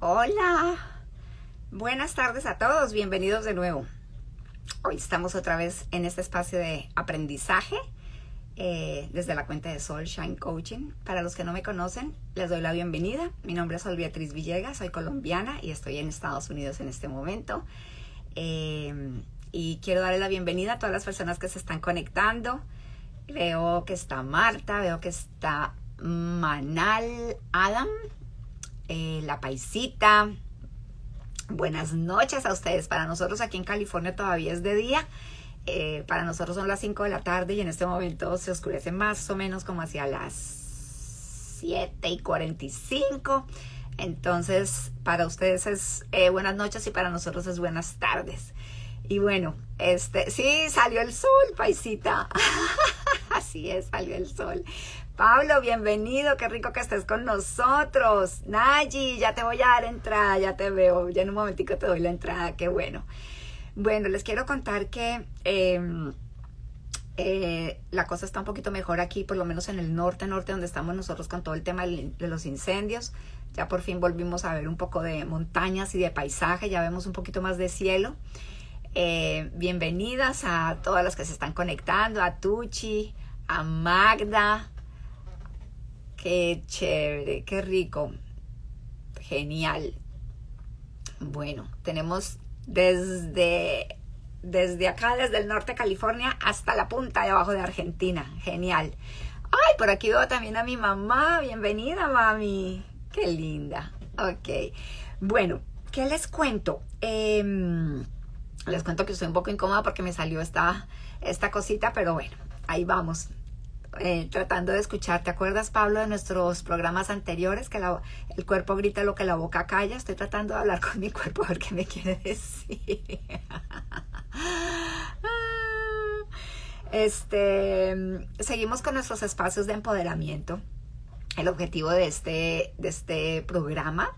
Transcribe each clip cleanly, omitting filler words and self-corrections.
Hola, buenas tardes a todos, bienvenidos de nuevo. Hoy estamos otra vez en este espacio de aprendizaje desde la cuenta de Soul Shine Coaching. Para los que no me conocen, les doy la bienvenida. Mi nombre es Sol Beatriz Villegas, soy colombiana y estoy en Estados Unidos en este momento. Y quiero darle la bienvenida a todas las personas que se están conectando. Veo que está Marta, veo que está Manal Adam. La Paisita. Buenas noches a ustedes. Para nosotros aquí en California todavía es de día. Para nosotros son las 5 de la tarde y en este momento se oscurece más o menos como hacia las 7:45. Entonces para ustedes es buenas noches y para nosotros es buenas tardes. Y bueno, sí, salió el sol, Paisita. Así es, salió el sol. Pablo, bienvenido, qué rico que estés con nosotros. Nayi, ya te voy a dar entrada, ya te veo, ya en un momentico te doy la entrada, qué bueno. Bueno, les quiero contar que la cosa está un poquito mejor aquí, por lo menos en el norte donde estamos nosotros con todo el tema de los incendios. Ya por fin volvimos a ver un poco de montañas y de paisaje, ya vemos un poquito más de cielo. Bienvenidas a todas las que se están conectando, a Tucci, a Magda. Qué chévere, qué rico, genial. Bueno, tenemos desde acá, desde el norte de California hasta la punta de abajo de Argentina, genial. Ay, por aquí veo también a mi mamá, bienvenida mami, qué linda. Ok, bueno, ¿qué les cuento? Les cuento que estoy un poco incómoda porque me salió esta cosita, pero bueno, ahí vamos. Tratando de escuchar. ¿Te acuerdas, Pablo, de nuestros programas anteriores? Que el cuerpo grita lo que la boca calla. Estoy tratando de hablar con mi cuerpo a ver qué me quiere decir. Seguimos con nuestros espacios de empoderamiento. El objetivo de este programa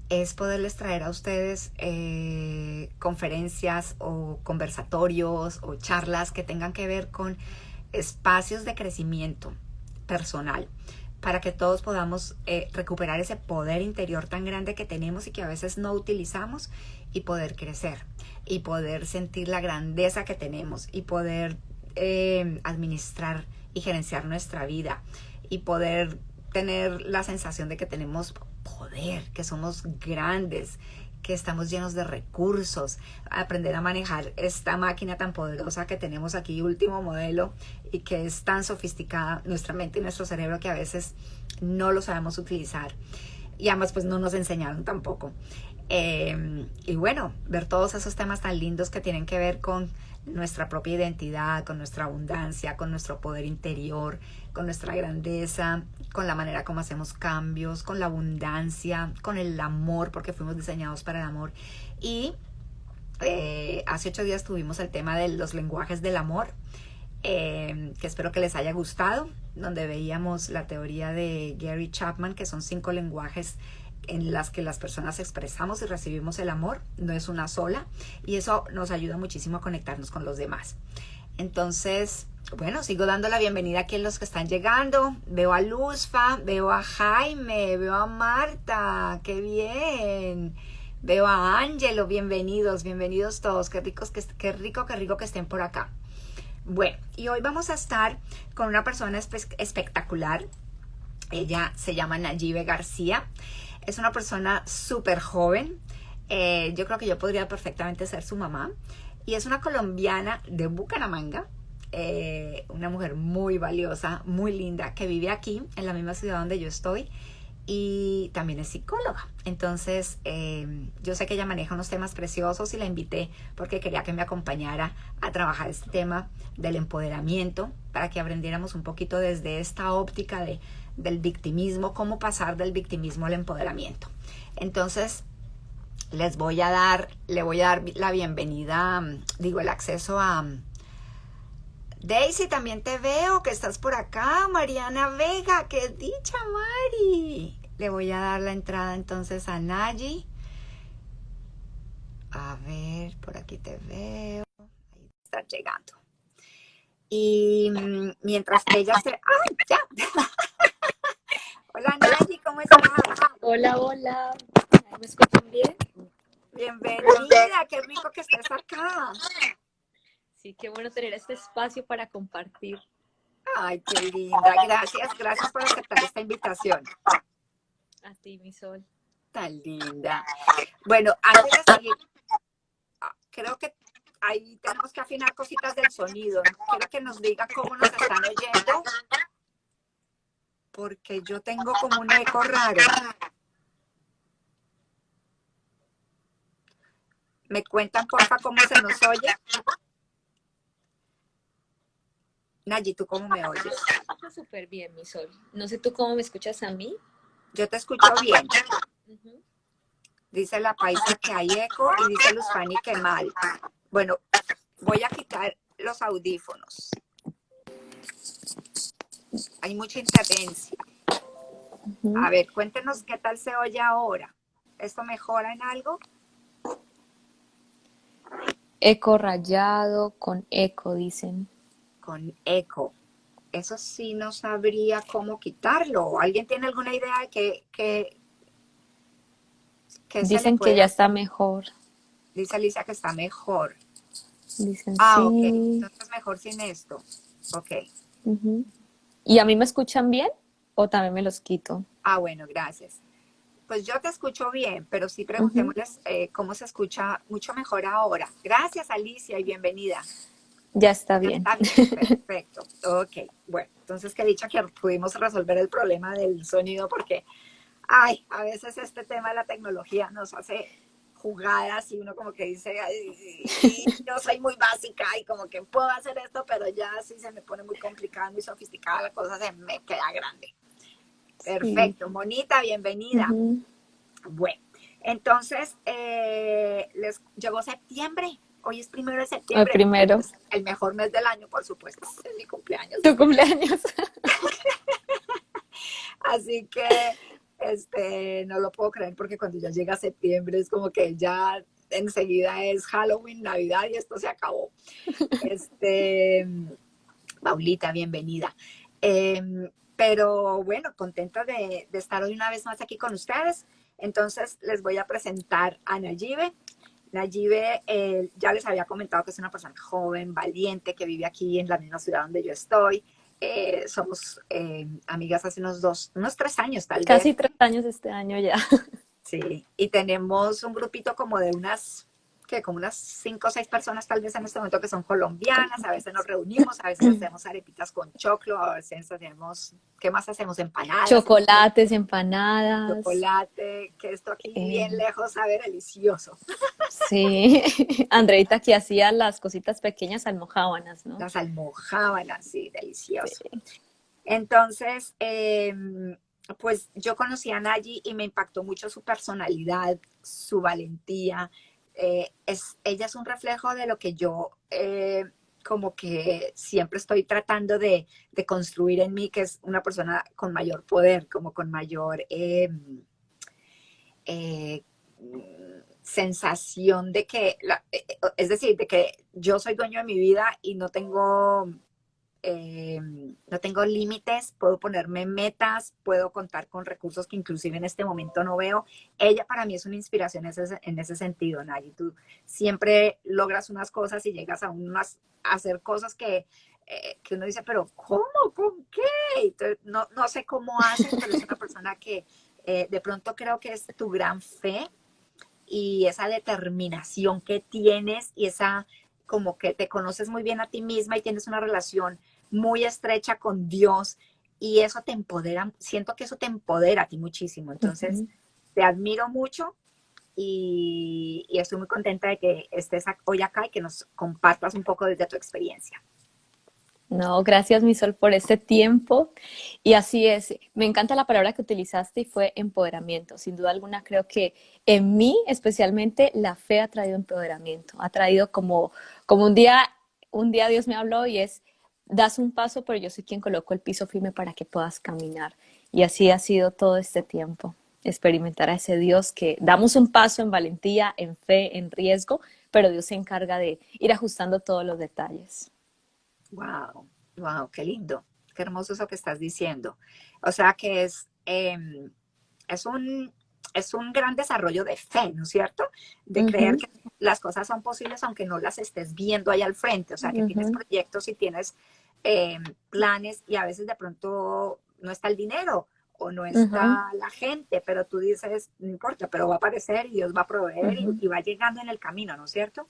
es poderles traer a ustedes conferencias o conversatorios o charlas que tengan que ver con espacios de crecimiento personal para que todos podamos recuperar ese poder interior tan grande que tenemos y que a veces no utilizamos y poder crecer y poder sentir la grandeza que tenemos y poder administrar y gerenciar nuestra vida y poder tener la sensación de que tenemos poder, que somos grandes, que estamos llenos de recursos, aprender a manejar esta máquina tan poderosa que tenemos aquí, último modelo, y que es tan sofisticada nuestra mente y nuestro cerebro que a veces no lo sabemos utilizar. Y además pues no nos enseñaron tampoco. Y bueno, ver todos esos temas tan lindos que tienen que ver con nuestra propia identidad, con nuestra abundancia, con nuestro poder interior, con nuestra grandeza, con la manera como hacemos cambios, con la abundancia, con el amor, porque fuimos diseñados para el amor. Y hace 8 días tuvimos el tema de los lenguajes del amor, que espero que les haya gustado, donde veíamos la teoría de Gary Chapman, que son 5 lenguajes en las que las personas expresamos y recibimos el amor, no es una sola, y eso nos ayuda muchísimo a conectarnos con los demás. Entonces, bueno, sigo dando la bienvenida aquí a los que están llegando. Veo a Luzfa, veo a Jaime, veo a Marta, qué bien. Veo a Ángelo, bienvenidos todos, qué rico que estén por acá. Bueno, y hoy vamos a estar con una persona espectacular. Ella se llama Nayibe García. Es una persona súper joven. Yo creo que yo podría perfectamente ser su mamá. Y es una colombiana de Bucaramanga. Una mujer muy valiosa, muy linda, que vive aquí, en la misma ciudad donde yo estoy. Y también es psicóloga. Entonces, yo sé que ella maneja unos temas preciosos y la invité porque quería que me acompañara a trabajar este tema del empoderamiento para que aprendiéramos un poquito desde esta óptica del victimismo, cómo pasar del victimismo al empoderamiento. Entonces, le voy a dar la bienvenida, el acceso a Daisy, también te veo que estás por acá. Mariana Vega, qué dicha, Mari. Le voy a dar la entrada entonces a Nayi. A ver, por aquí te veo. Ahí está llegando. Y mientras ella se... ¡Ay, ya! Hola, Nayi, ¿cómo estás? Hola, hola. ¿Me escuchan bien? Bienvenida, qué rico que estés acá. Sí, qué bueno tener este espacio para compartir. Ay, qué linda. Gracias por aceptar esta invitación. A ti, mi sol. Tan linda. Bueno, antes de seguir, creo que ahí tenemos que afinar cositas del sonido. Quiero que nos diga cómo nos están oyendo, porque yo tengo como un eco raro. ¿Me cuentan, porfa, cómo se nos oye? Nayi, ¿tú cómo me oyes? Está súper bien, mi sol. No sé tú cómo me escuchas a mí. Yo te escucho bien. Uh-huh. Dice la paisa que hay eco y dice Luz Fanny que mal. Bueno, voy a quitar los audífonos. Hay mucha interferencia. Uh-huh. A ver, cuéntenos qué tal se oye ahora. ¿Esto mejora en algo? Eco rayado con eco, dicen. Con eco. Eso sí no sabría cómo quitarlo. ¿Alguien tiene alguna idea de qué se le Dicen que puede ya hacer? está mejor. Dice Alicia que está mejor. Dicen Ah, ok. sí. Entonces mejor sin esto. Ok. Uh-huh. ¿Y a mí me escuchan bien o también me los quito? Ah, bueno, gracias. Pues yo te escucho bien, pero sí Uh-huh. preguntémosles cómo se escucha mucho mejor ahora. Gracias, Alicia, y bienvenida. Ya está Ya bien. está bien, perfecto. Ok, bueno, entonces qué dicha que pudimos resolver el problema del sonido porque, ay, a veces este tema de la tecnología nos hace jugadas y uno como que dice, ay, yo soy muy básica y como que puedo hacer esto, pero ya si se me pone muy complicada, muy sofisticada, la cosa se me queda grande. Sí. Perfecto, Monita, bienvenida. Uh-huh. Bueno, entonces les llegó septiembre. Hoy es 1 de septiembre, Primero, el mejor mes del año, por supuesto, es mi cumpleaños. tu cumpleaños. Así que no lo puedo creer porque cuando ya llega septiembre es como que ya enseguida es Halloween, Navidad y esto se acabó. Este, Paulita, bienvenida. Pero bueno, contenta de estar hoy una vez más aquí con ustedes. Entonces les voy a presentar a Nayibe. Nayibe, ya les había comentado que es una persona joven, valiente, que vive aquí en la misma ciudad donde yo estoy. Somos amigas hace unos 3 años tal Casi vez. 3 años este año ya. Sí, y tenemos un grupito como de como unas 5 o 6 personas tal vez en este momento que son colombianas. A veces nos reunimos, a veces hacemos arepitas con choclo, a veces hacemos, ¿qué más hacemos? Empanadas, Chocolates, empanadas. chocolate, que esto aquí eh, bien lejos sabe delicioso. sí, Andreita que hacía las cositas pequeñas almojábanas, ¿no? Las almojábanas, sí, Sí. delicioso. Entonces, pues yo conocí a Nayi y me impactó mucho su personalidad, su valentía. Ella es un reflejo de lo que yo como que siempre estoy tratando de construir en mí, que es una persona con mayor poder, como con mayor eh, sensación de que, es decir, de que yo soy dueño de mi vida y no tengo límites, puedo ponerme metas, puedo contar con recursos que inclusive en este momento no veo. Ella para mí es una inspiración en ese sentido, Nayi. Tú siempre logras unas cosas y llegas a hacer cosas que uno dice, pero ¿cómo? ¿Con qué? Entonces, no sé cómo haces, pero es una persona que de pronto creo que es tu gran fe y esa determinación que tienes y esa como que te conoces muy bien a ti misma y tienes una relación muy estrecha con Dios y eso te empodera, siento que eso te empodera a ti muchísimo. Entonces, Uh-huh. te admiro mucho y estoy muy contenta de que estés hoy acá y que nos compartas un poco desde tu experiencia. No, gracias, mi sol, por este tiempo. Y así es, me encanta la palabra que utilizaste y fue empoderamiento. Sin duda alguna, creo que en mí, especialmente, la fe ha traído empoderamiento. Ha traído como un día Dios me habló y es, das un paso, pero yo soy quien coloco el piso firme para que puedas caminar. Y así ha sido todo este tiempo, experimentar a ese Dios que damos un paso en valentía, en fe, en riesgo, pero Dios se encarga de ir ajustando todos los detalles. Wow, wow, qué lindo, qué hermoso eso que estás diciendo. O sea que es un es un gran desarrollo de fe, ¿no es cierto? De creer Ujú, que las cosas son posibles aunque no las estés viendo ahí al frente, o sea, que tienes ujú, proyectos y tienes planes y a veces de pronto no está el dinero o no ujú, está la gente, pero tú dices, no importa, pero va a aparecer y Dios va a proveer ujú. y va llegando en el camino, ¿no es cierto?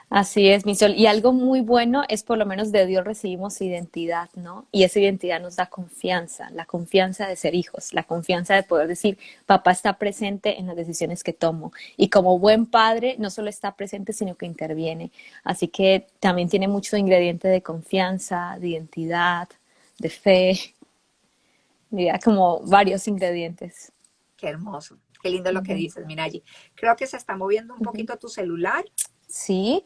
Así es, mi sol. Y algo muy bueno es por lo menos de Dios recibimos identidad, ¿no? Y esa identidad nos da confianza, la confianza de ser hijos, la confianza de poder decir, papá está presente en las decisiones que tomo. Y como buen padre, no solo está presente, sino que interviene. Así que también tiene mucho ingrediente de confianza, de identidad, de fe, diría como varios ingredientes. Qué hermoso, qué lindo lo que Ujú, dices, Minayi. Creo que se está moviendo un ujú. poquito tu celular Sí.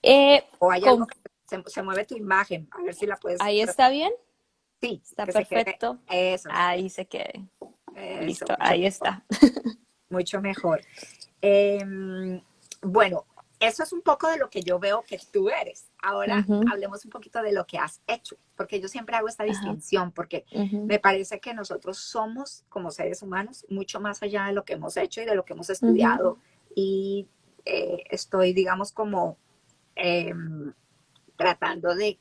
Eh, o hay algo con, que se mueve tu imagen, a ver si la puedes, ahí está bien, sí, está que se quede, perfecto. Ahí se quede. eso, Listo, mucho ahí mejor, está. mucho mejor. Bueno, eso es un poco de lo que yo veo que tú eres. Ahora Ujú, hablemos un poquito de lo que has hecho, porque yo siempre hago esta ajá, distinción, porque ujú, me parece que nosotros somos, como seres humanos, mucho más allá de lo que hemos hecho y de lo que hemos ujú, estudiado. Y estoy, digamos, como eh, tratando de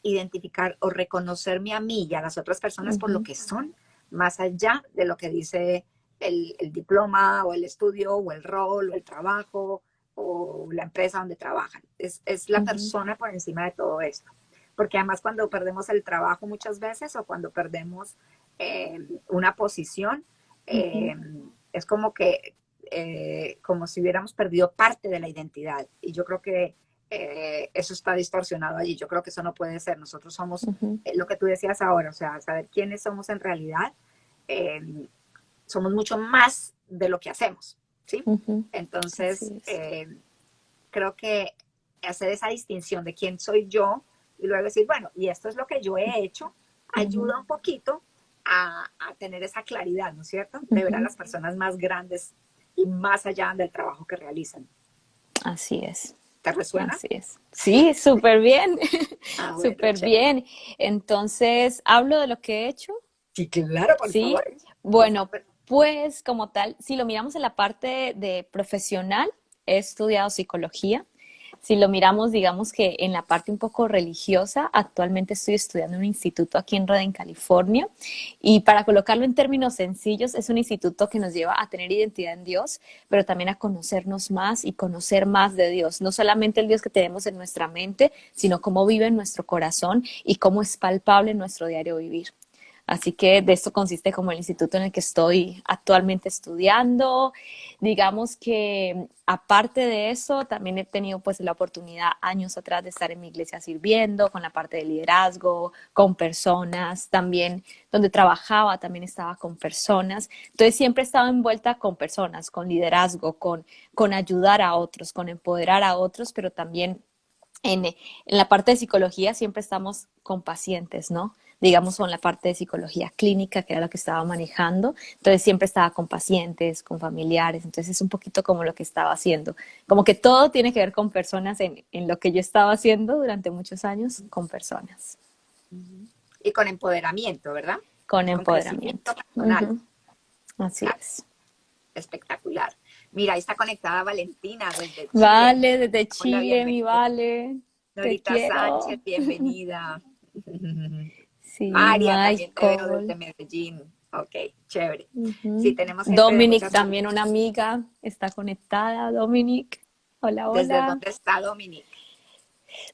identificar o reconocerme a mí y a las otras personas por lo ujú, que son, más allá de lo que dice el diploma o el estudio o el rol o el trabajo o la empresa donde trabajan. Es la ujú, persona por encima de todo esto. Porque además cuando perdemos el trabajo muchas veces o cuando perdemos una posición, ujú, eh, es como que, como si hubiéramos perdido parte de la identidad. Y yo creo que eso está distorsionado allí. Yo creo que eso no puede ser. Nosotros somos ujú, lo que tú decías ahora, o sea, saber quiénes somos en realidad. eh, Somos mucho más de lo que hacemos, ¿sí? ujú. Entonces, Así es. creo que hacer esa distinción de quién soy yo y luego decir, bueno, y esto es lo que yo he hecho, Ujú, ayuda un poquito a tener esa claridad, ¿no es cierto? De ver a ujú. las personas más grandes y más allá del trabajo que realizan. Así es. ¿Te resuena? Así es. Sí, súper bien. Ah, bueno, Súper chévere. bien. Entonces, hablo de lo que he hecho. Sí, claro, por Sí. favor. Por Bueno, favor. pues como tal, si lo miramos en la parte de profesional, he estudiado psicología. Si lo miramos, digamos que en la parte un poco religiosa, actualmente estoy estudiando en un instituto aquí en Redden, California. Y para colocarlo en términos sencillos, es un instituto que nos lleva a tener identidad en Dios, pero también a conocernos más y conocer más de Dios. No solamente el Dios que tenemos en nuestra mente, sino cómo vive en nuestro corazón y cómo es palpable en nuestro diario vivir. Así que de esto consiste como el instituto en el que estoy actualmente estudiando. Digamos que aparte de eso, también he tenido pues la oportunidad años atrás de estar en mi iglesia sirviendo con la parte de liderazgo, con personas, también donde trabajaba también estaba con personas. Entonces siempre he estado envuelta con personas, con liderazgo, con ayudar a otros, con empoderar a otros, pero también en la parte de psicología siempre estamos con pacientes, ¿no? Digamos, con la parte de psicología clínica, que era lo que estaba manejando. Entonces, siempre estaba con pacientes, con familiares. Entonces, es un poquito como lo que estaba haciendo. Como que todo tiene que ver con personas en lo que yo estaba haciendo durante muchos años, con personas, Ujú. Y con empoderamiento, ¿verdad? con Y con empoderamiento. crecimiento personal. Ujú. Así Claro, es. espectacular. Mira, ahí está conectada Valentina desde Chile. Vale, desde Hola, Chile, mi bienvenida. Vale. Te Norita Sánchez, quiero. bienvenida. Sí, María, también te veo desde Michael. Medellín. Ok, chévere. Sí, Ujú. tenemos gente de Dominic, muchas también partes. una amiga, está conectada. Dominic, hola, ¿Desde hola. dónde está Dominique?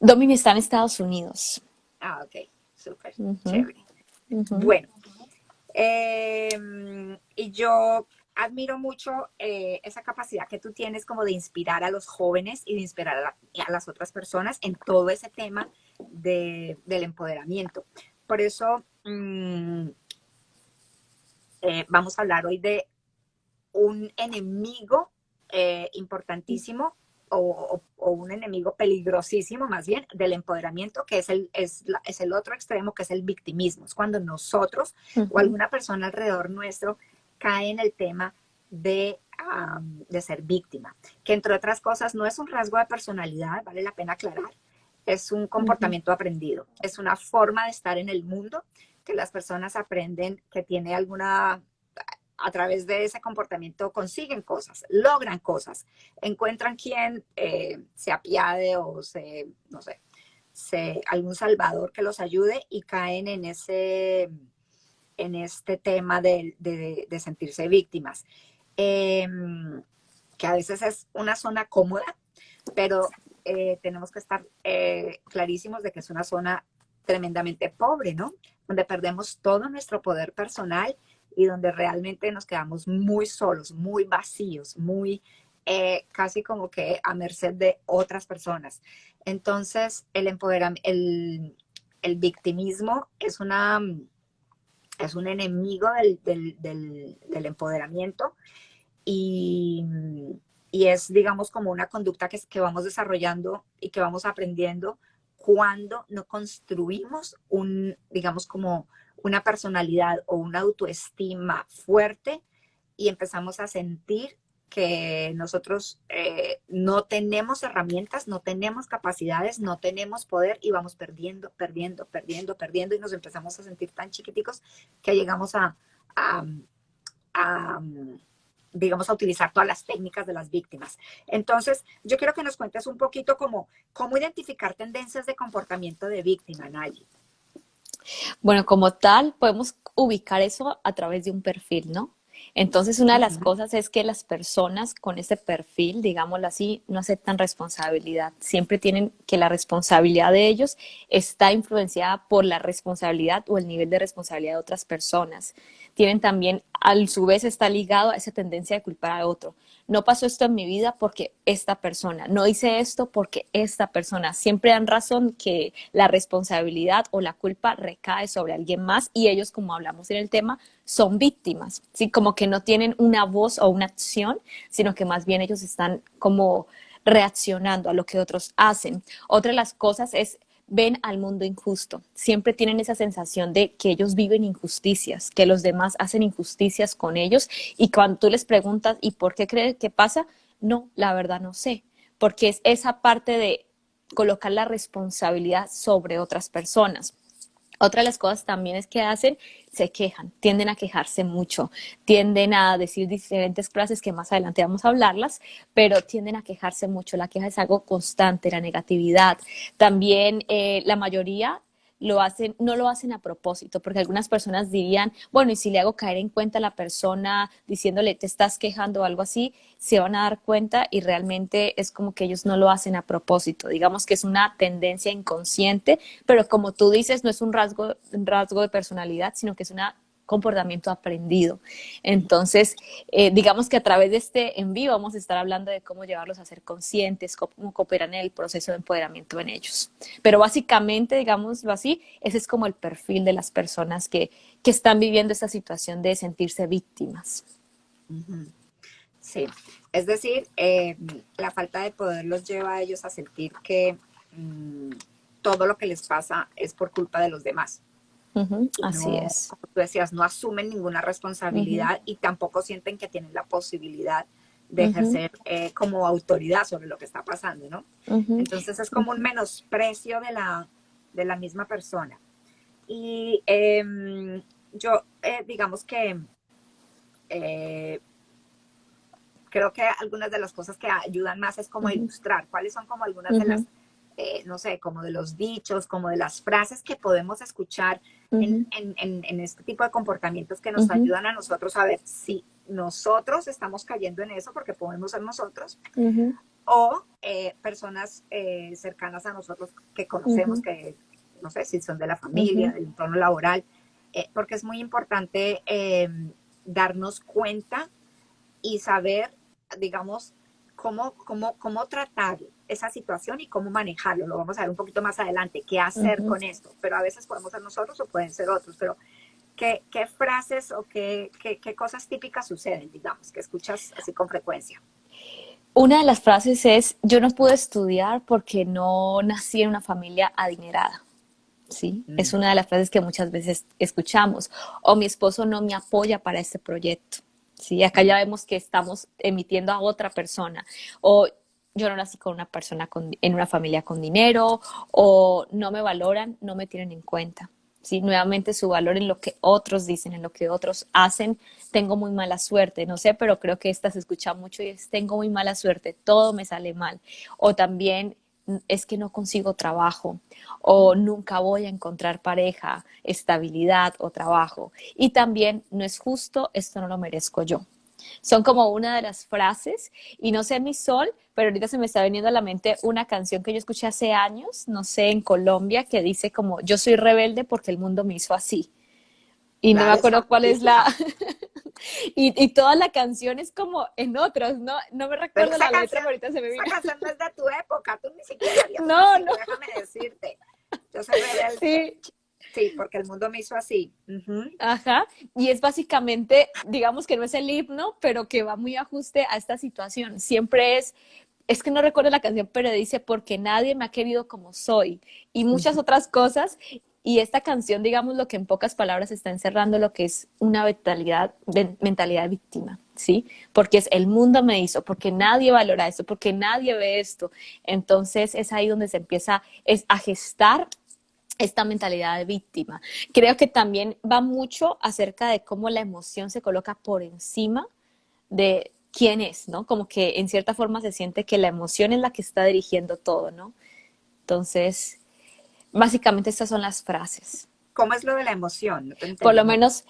Dominic está en Estados Unidos. Ah, ok, súper, Ujú, chévere. ujú, Bueno, y yo admiro mucho esa capacidad que tú tienes como de inspirar a los jóvenes y de inspirar a las otras personas en todo ese tema del empoderamiento. Por eso vamos a hablar hoy de un enemigo importantísimo o un enemigo peligrosísimo más bien del empoderamiento, que es el otro extremo, que es el victimismo. Es cuando nosotros o ujú, alguna persona alrededor nuestro cae en el tema de ser víctima, que entre otras cosas no es un rasgo de personalidad, vale la pena aclarar, es un ujú, comportamiento aprendido, es una forma de estar en el mundo que las personas aprenden que tiene a través de ese comportamiento consiguen cosas, logran cosas, encuentran quien se apiade o no sé, algún salvador que los ayude y caen en este tema de sentirse víctimas. Que a veces es una zona cómoda, pero tenemos que estar clarísimos de que es una zona tremendamente pobre, ¿no? Donde perdemos todo nuestro poder personal y donde realmente nos quedamos muy solos, muy vacíos, muy casi como que a merced de otras personas. Entonces, el victimismo es un enemigo del empoderamiento y, y es, digamos, como una conducta que vamos desarrollando y que vamos aprendiendo cuando no construimos digamos, como una personalidad o una autoestima fuerte y empezamos a sentir que nosotros no tenemos herramientas, no tenemos capacidades, no tenemos poder y vamos perdiendo, perdiendo, perdiendo, perdiendo y nos empezamos a sentir tan chiquiticos que llegamos a a, digamos, a utilizar todas las técnicas de las víctimas. Entonces, yo quiero que nos cuentes un poquito cómo identificar tendencias de comportamiento de víctima, Nayi. Bueno, como tal, podemos ubicar eso a través de un perfil, ¿no? Entonces, una de las cosas es que las personas con ese perfil, digámoslo así, no aceptan responsabilidad. Siempre tienen que la responsabilidad de ellos está influenciada por la responsabilidad o el nivel de responsabilidad de otras personas. Tienen también, a su vez, está ligado a esa tendencia de culpar a otro. No pasó esto en mi vida porque esta persona, no hice esto porque esta persona. Siempre dan razón que la responsabilidad o la culpa recae sobre alguien más y ellos, como hablamos en el tema, son víctimas, ¿sí? Como que no tienen una voz o una acción, sino que más bien ellos están como reaccionando a lo que otros hacen. Otra de las cosas es ven al mundo injusto. Siempre tienen esa sensación de que ellos viven injusticias, que los demás hacen injusticias con ellos y cuando tú les preguntas ¿y por qué crees que pasa? No, la verdad no sé, porque es esa parte de colocar la responsabilidad sobre otras personas. Otra de las cosas también es que hacen, se quejan, tienden a quejarse mucho, tienden a decir diferentes frases que más adelante vamos a hablarlas, pero tienden a quejarse mucho. La queja es algo constante, la negatividad. También la mayoría no lo hacen a propósito, porque algunas personas dirían, bueno, y si le hago caer en cuenta a la persona diciéndole te estás quejando o algo así, se van a dar cuenta y realmente es como que ellos no lo hacen a propósito. Digamos que es una tendencia inconsciente, pero como tú dices, no es un rasgo de personalidad, sino que es un comportamiento aprendido. Entonces, digamos que a través de este envío vamos a estar hablando de cómo llevarlos a ser conscientes, cómo cooperan en el proceso de empoderamiento en ellos. Pero básicamente, digámoslo así, ese es como el perfil de las personas que están viviendo esta situación de sentirse víctimas. Sí, es decir, la falta de poder los lleva a ellos a sentir que todo lo que les pasa es por culpa de los demás. Así No, es. como tú decías, no asumen ninguna responsabilidad y tampoco sienten que tienen la posibilidad de ejercer como autoridad sobre lo que está pasando, ¿no? Entonces es como un menosprecio de la misma persona. Y yo, digamos que creo que algunas de las cosas que ayudan más es como ilustrar cuáles son como algunas de las, no sé, como de los dichos, como de las frases que podemos escuchar en este tipo de comportamientos que nos ayudan a nosotros a ver si nosotros estamos cayendo en eso, porque podemos ser nosotros, o personas cercanas a nosotros que conocemos, que no sé si son de la familia, del entorno laboral, porque es muy importante darnos cuenta y saber, digamos, cómo tratar esa situación y cómo manejarlo. Lo vamos a ver un poquito más adelante, qué hacer con esto. Pero a veces podemos ser nosotros o pueden ser otros. Pero, ¿qué frases o qué cosas típicas suceden, digamos, que escuchas así con frecuencia? Una de las frases es, yo no pude estudiar porque no nací en una familia adinerada. ¿Sí? Es una de las frases que muchas veces escuchamos. O mi esposo no me apoya para este proyecto. ¿Sí? Acá ya vemos que estamos emitiendo a otra persona. O yo no nací con una persona en una familia con dinero. O no me valoran, no me tienen en cuenta. ¿sí? Nuevamente su valor en lo que otros dicen, en lo que otros hacen. Tengo muy mala suerte, no sé, pero creo que esta se escucha mucho y es tengo muy mala suerte, todo me sale mal. O también es que no consigo trabajo o nunca voy a encontrar pareja, estabilidad o trabajo. Y también no es justo, esto no lo merezco yo. Son como una de las frases, y no sé mi Sol, pero ahorita se me está viniendo a la mente una canción que yo escuché hace años, no sé, en Colombia, que dice como, yo soy rebelde porque el mundo me hizo así. Y no me Claro, es acuerdo cuál es la... famosísima. y toda la canción es como en otros, ¿no? No me Pero recuerdo la letra, pero ahorita se me esa vino. canción no es de tu época, tú ni siquiera habías No, nacido, no, déjame decirte. Yo soy rebelde. sí. Sí, porque el mundo me hizo así. Ujú. Ajá, y es básicamente, digamos que no es el himno, pero que va muy ajuste a esta situación. Siempre es que no recuerdo la canción, pero dice, porque nadie me ha querido como soy, y muchas Ujú. otras cosas. Y esta canción, digamos, lo que en pocas palabras está encerrando lo que es una mentalidad víctima, ¿sí? Porque es el mundo me hizo, porque nadie valora esto, porque nadie ve esto. Entonces es ahí donde se empieza a gestar esta mentalidad de víctima. Creo que también va mucho acerca de cómo la emoción se coloca por encima de quién es, ¿no? Como que en cierta forma se siente que la emoción es la que está dirigiendo todo, ¿no? Entonces, básicamente estas son las frases. ¿Cómo es lo de la emoción? No te Por entendí lo muy menos,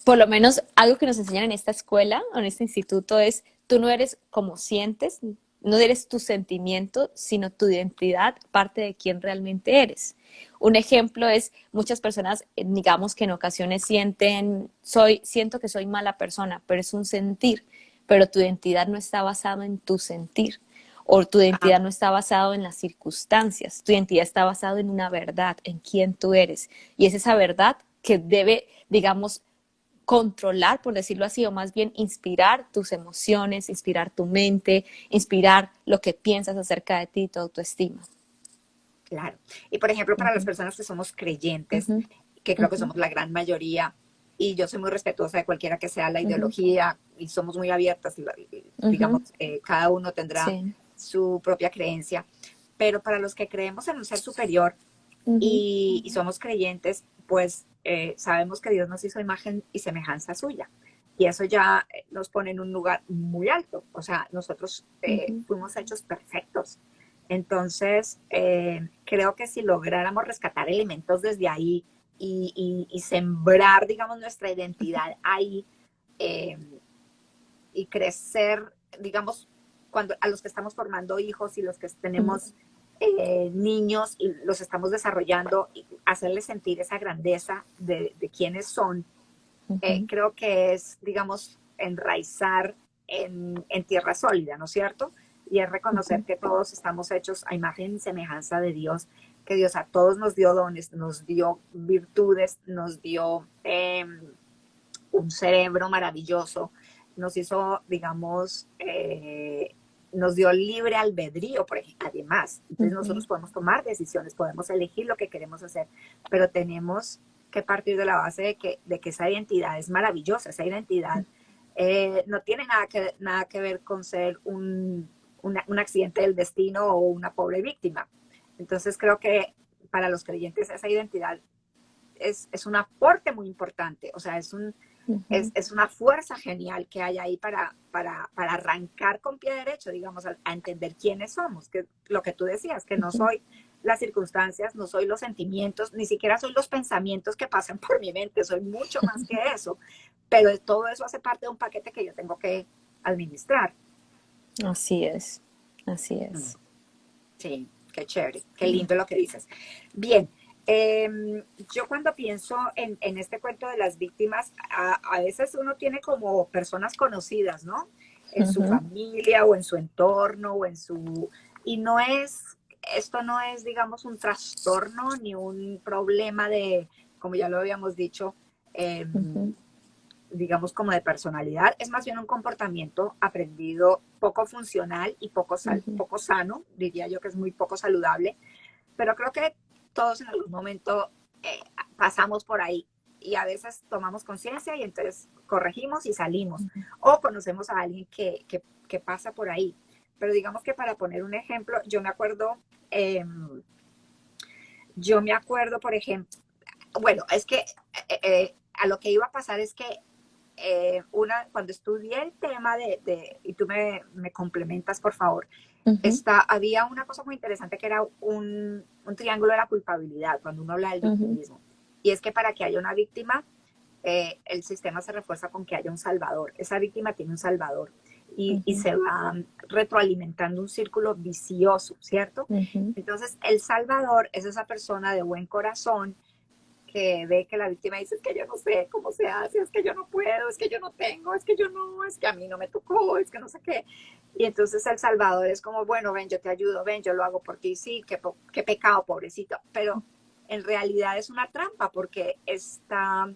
por lo menos algo que nos enseñan en esta escuela o en este instituto es, tú no eres como sientes, no eres tu sentimiento, sino tu identidad, parte de quién realmente eres. Un ejemplo es, muchas personas, digamos que en ocasiones siento que soy mala persona, pero es un sentir, pero tu identidad no está basada en tu sentir, o tu bien. identidad no está basada en las circunstancias, tu identidad está basada en una verdad, en quién tú eres. Y es esa verdad que debe, digamos, controlar, por decirlo así, o más bien inspirar tus emociones, inspirar tu mente, inspirar lo que piensas acerca de ti, tu autoestima. Claro. Y por ejemplo, Uh para las -huh, personas que somos creyentes, uh que creo que -huh, somos la gran mayoría, y yo soy muy respetuosa de cualquiera que sea la uh -huh, ideología, y somos muy abiertas, uh digamos, -huh, cada uno tendrá sí. su propia creencia, pero para los que creemos en un ser superior Uh -huh, y somos creyentes, pues sabemos que Dios nos hizo imagen y semejanza suya. Y eso ya nos pone en un lugar muy alto. O sea, nosotros uh -huh, fuimos hechos perfectos. Entonces, creo que si lográramos rescatar elementos desde ahí y sembrar, digamos, nuestra identidad ahí eh, y crecer, digamos, cuando a los que estamos formando hijos y los que uh -huh, tenemos niños y los estamos desarrollando, y hacerles sentir esa grandeza de quiénes son, uh -huh, creo que es, digamos, enraizar en tierra sólida, ¿no es cierto? Y es uh reconocer -huh, que todos estamos hechos a imagen y semejanza de Dios, que Dios a todos nos dio dones, nos dio virtudes, nos dio un cerebro maravilloso, nos hizo, digamos, nos dio libre albedrío, por ejemplo, además. uh Entonces -huh, nosotros podemos tomar decisiones, podemos elegir lo que queremos hacer, pero tenemos que partir de la base de que esa identidad es maravillosa, esa identidad no tiene nada que ver con ser un accidente del destino o una pobre víctima. Entonces creo que para los creyentes esa identidad es un aporte muy importante, o sea, uh -huh, es una fuerza genial que hay ahí para arrancar con pie derecho, digamos, a entender quiénes somos, que lo que tú decías, que uh no -huh. soy las circunstancias, no soy los sentimientos, ni siquiera soy los pensamientos que pasan por mi mente, soy mucho más que eso, pero todo eso hace parte de un paquete que yo tengo que administrar. Así es, así Mm. es. Sí, qué chévere, qué lindo lo que dices. Bien, eh, yo cuando pienso en este cuento de las víctimas, a veces uno tiene como personas conocidas, ¿no? En Uh su -huh, familia o en su entorno o en su... Y esto no es, digamos, un trastorno ni un problema de, como ya lo habíamos dicho, eh, uh -huh, digamos, como de personalidad, es más bien un comportamiento aprendido poco funcional y uh -huh. poco sano, diría yo que es muy poco saludable, pero creo que todos en algún momento pasamos por ahí y a veces tomamos conciencia y entonces corregimos y salimos, o conocemos a alguien que pasa por ahí. Pero digamos que para poner un ejemplo, yo me acuerdo, por ejemplo, bueno, es que a lo que iba a pasar es que cuando estudié el tema y tú me complementas, por favor, Ujú, había una cosa muy interesante que era un triángulo de la culpabilidad cuando uno habla del ujú, victimismo. Y es que para que haya una víctima, el sistema se refuerza con que haya un salvador. Esa víctima tiene un salvador y ujú, se va retroalimentando un círculo vicioso, ¿cierto? ujú, Entonces, el salvador es esa persona de buen corazón que ve que la víctima dice, es que yo no sé cómo se hace, es que yo no puedo, es que yo no tengo, es que yo no, es que a mí no me tocó, es que no sé qué. Y entonces el Salvador es como, bueno, ven, yo te ayudo, ven, yo lo hago por ti, sí, qué pecado, pobrecito. Pero en realidad es una trampa porque está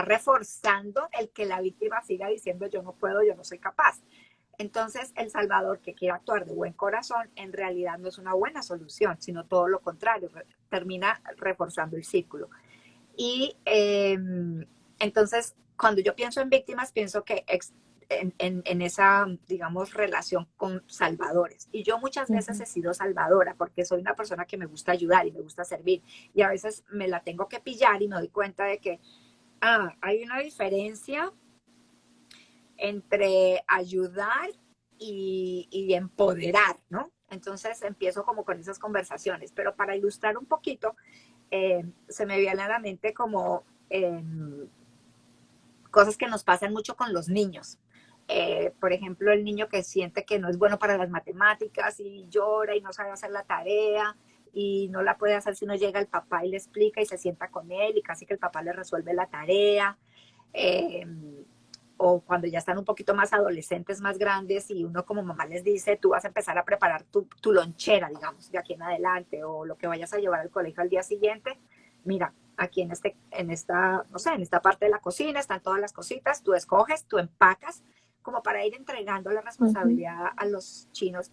reforzando el que la víctima siga diciendo yo no puedo, yo no soy capaz. Entonces, el Salvador que quiere actuar de buen corazón, en realidad no es una buena solución, sino todo lo contrario, termina reforzando el círculo. Y entonces, cuando yo pienso en víctimas, pienso que en esa, digamos, relación con salvadores. Y yo muchas veces ujú. he sido salvadora porque soy una persona que me gusta ayudar y me gusta servir. Y a veces me la tengo que pillar y me doy cuenta de que hay una diferencia entre ayudar y empoderar, ¿no? Entonces empiezo como con esas conversaciones, pero para ilustrar un poquito, se me viene a la mente como cosas que nos pasan mucho con los niños. Por ejemplo, el niño que siente que no es bueno para las matemáticas y llora y no sabe hacer la tarea y no la puede hacer si no llega el papá y le explica y se sienta con él y casi que el papá le resuelve la tarea. Eh, o cuando ya están un poquito más adolescentes, más grandes, y uno como mamá les dice, tú vas a empezar a preparar tu lonchera, digamos, de aquí en adelante, o lo que vayas a llevar al colegio al día siguiente. Mira, aquí no sé, en esta parte de la cocina están todas las cositas, tú escoges, tú empacas, como para ir entregando la Ujú, responsabilidad a los chinos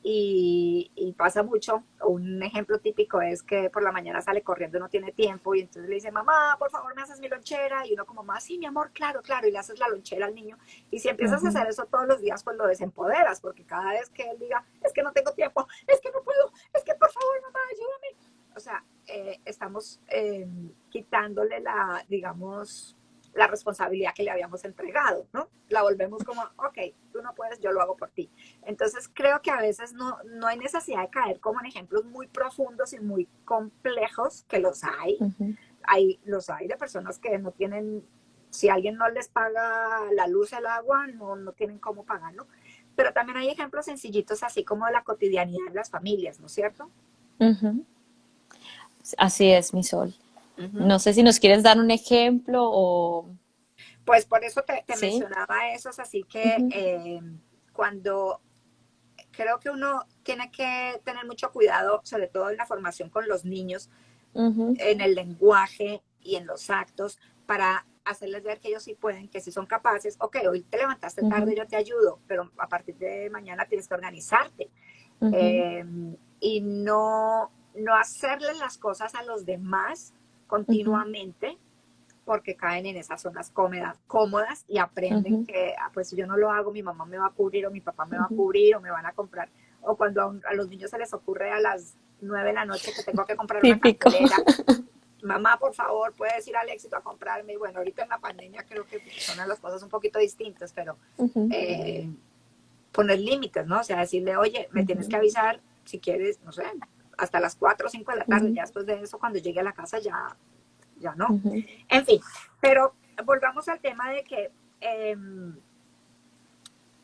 y pasa mucho. Un ejemplo típico es que por la mañana sale corriendo, no tiene tiempo y entonces le dice, mamá, por favor, me haces mi lonchera. Y uno como, mamá, sí, mi amor, claro, claro. Y le haces la lonchera al niño. Y si empiezas a hacer ujú, eso todos los días, pues lo desempoderas, porque cada vez que él diga, es que no tengo tiempo, es que no puedo, es que por favor, mamá, ayúdame. O sea, estamos quitándole digamos, la responsabilidad que le habíamos entregado, ¿no? La volvemos como, ok, tú no puedes, yo lo hago por ti. Entonces creo que a veces no hay necesidad de caer como en ejemplos muy profundos y muy complejos, que ujú. los hay de personas que no tienen, si alguien no les paga la luz, el agua, no tienen cómo pagarlo. Pero también hay ejemplos sencillitos así como de la cotidianidad de las familias, ¿no es cierto? Ujú. Así es, mi sol. Ujú. No sé si nos quieres dar un ejemplo o... Pues por eso te Sí. mencionaba esos, así que Ujú, cuando creo que uno tiene que tener mucho cuidado, sobre todo en la formación con los niños, ujú, en el lenguaje y en los actos, para hacerles ver que ellos sí pueden, que sí son capaces. Ok, hoy te levantaste tarde, ujú, yo te ayudo, pero a partir de mañana tienes que organizarte. ujú, Eh, y no hacerles las cosas a los demás ujú, continuamente porque caen en esas zonas cómodas y aprenden ujú, que, pues si yo no lo hago, mi mamá me va a cubrir o mi papá me va a ujú. cubrir o me van a comprar. O cuando a los niños se les ocurre a las 9 de la noche que tengo que comprar una Típico. cartelera, mamá, por favor, puedes ir al Éxito a comprarme. Y bueno, ahorita en la pandemia creo que son las cosas un poquito distintas, pero Ujú, eh, poner límites, ¿no? O sea, decirle, oye, me tienes que ujú, avisar si quieres, no sé, hasta las 4 o 5 de la tarde, ujú, ya después de eso, cuando llegue a la casa ya no. ujú. En fin, pero volvamos al tema de eh,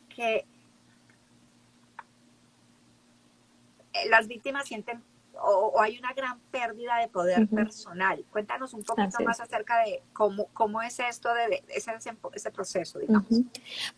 que las víctimas sienten o hay una gran pérdida de poder Ujú. personal. Cuéntanos un poquito Así más es. acerca de cómo es esto de ese proceso, digamos. Ujú.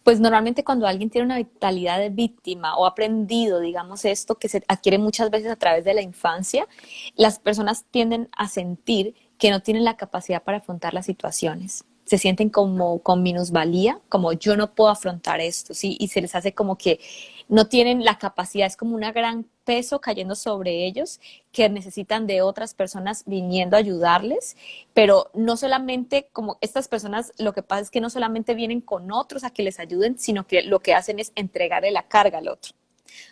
Pues normalmente cuando alguien tiene una vitalidad de víctima o ha aprendido, digamos, esto que se adquiere muchas veces a través de la infancia, las personas tienden a sentir que no tienen la capacidad para afrontar las situaciones. Se sienten como con minusvalía, como yo no puedo afrontar esto, ¿sí? Y se les hace como que no tienen la capacidad, es como un gran peso cayendo sobre ellos que necesitan de otras personas viniendo a ayudarles, pero no solamente como estas personas, lo que pasa es que no solamente vienen con otros a que les ayuden, sino que lo que hacen es entregarle la carga al otro.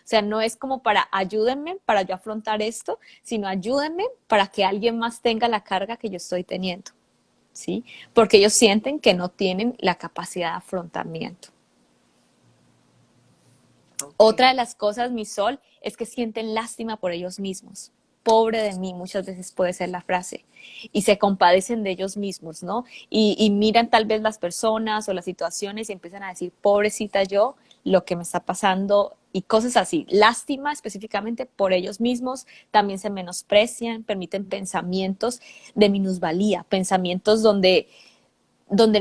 sea, no es como para ayúdenme para yo afrontar esto, sino ayúdenme para que alguien más tenga la carga que yo estoy teniendo, ¿sí? Porque ellos sienten que no tienen la capacidad de afrontamiento. Otra de Ok. las cosas, mi sol, es que sienten lástima por ellos mismos. Pobre de mí, muchas veces puede ser la frase. Y se compadecen de ellos mismos, ¿no? Y miran tal vez las personas o las situaciones y empiezan a decir, pobrecita yo, lo que me está pasando y cosas así. Lástima específicamente por ellos mismos. También se menosprecian, permiten pensamientos de minusvalía, pensamientos donde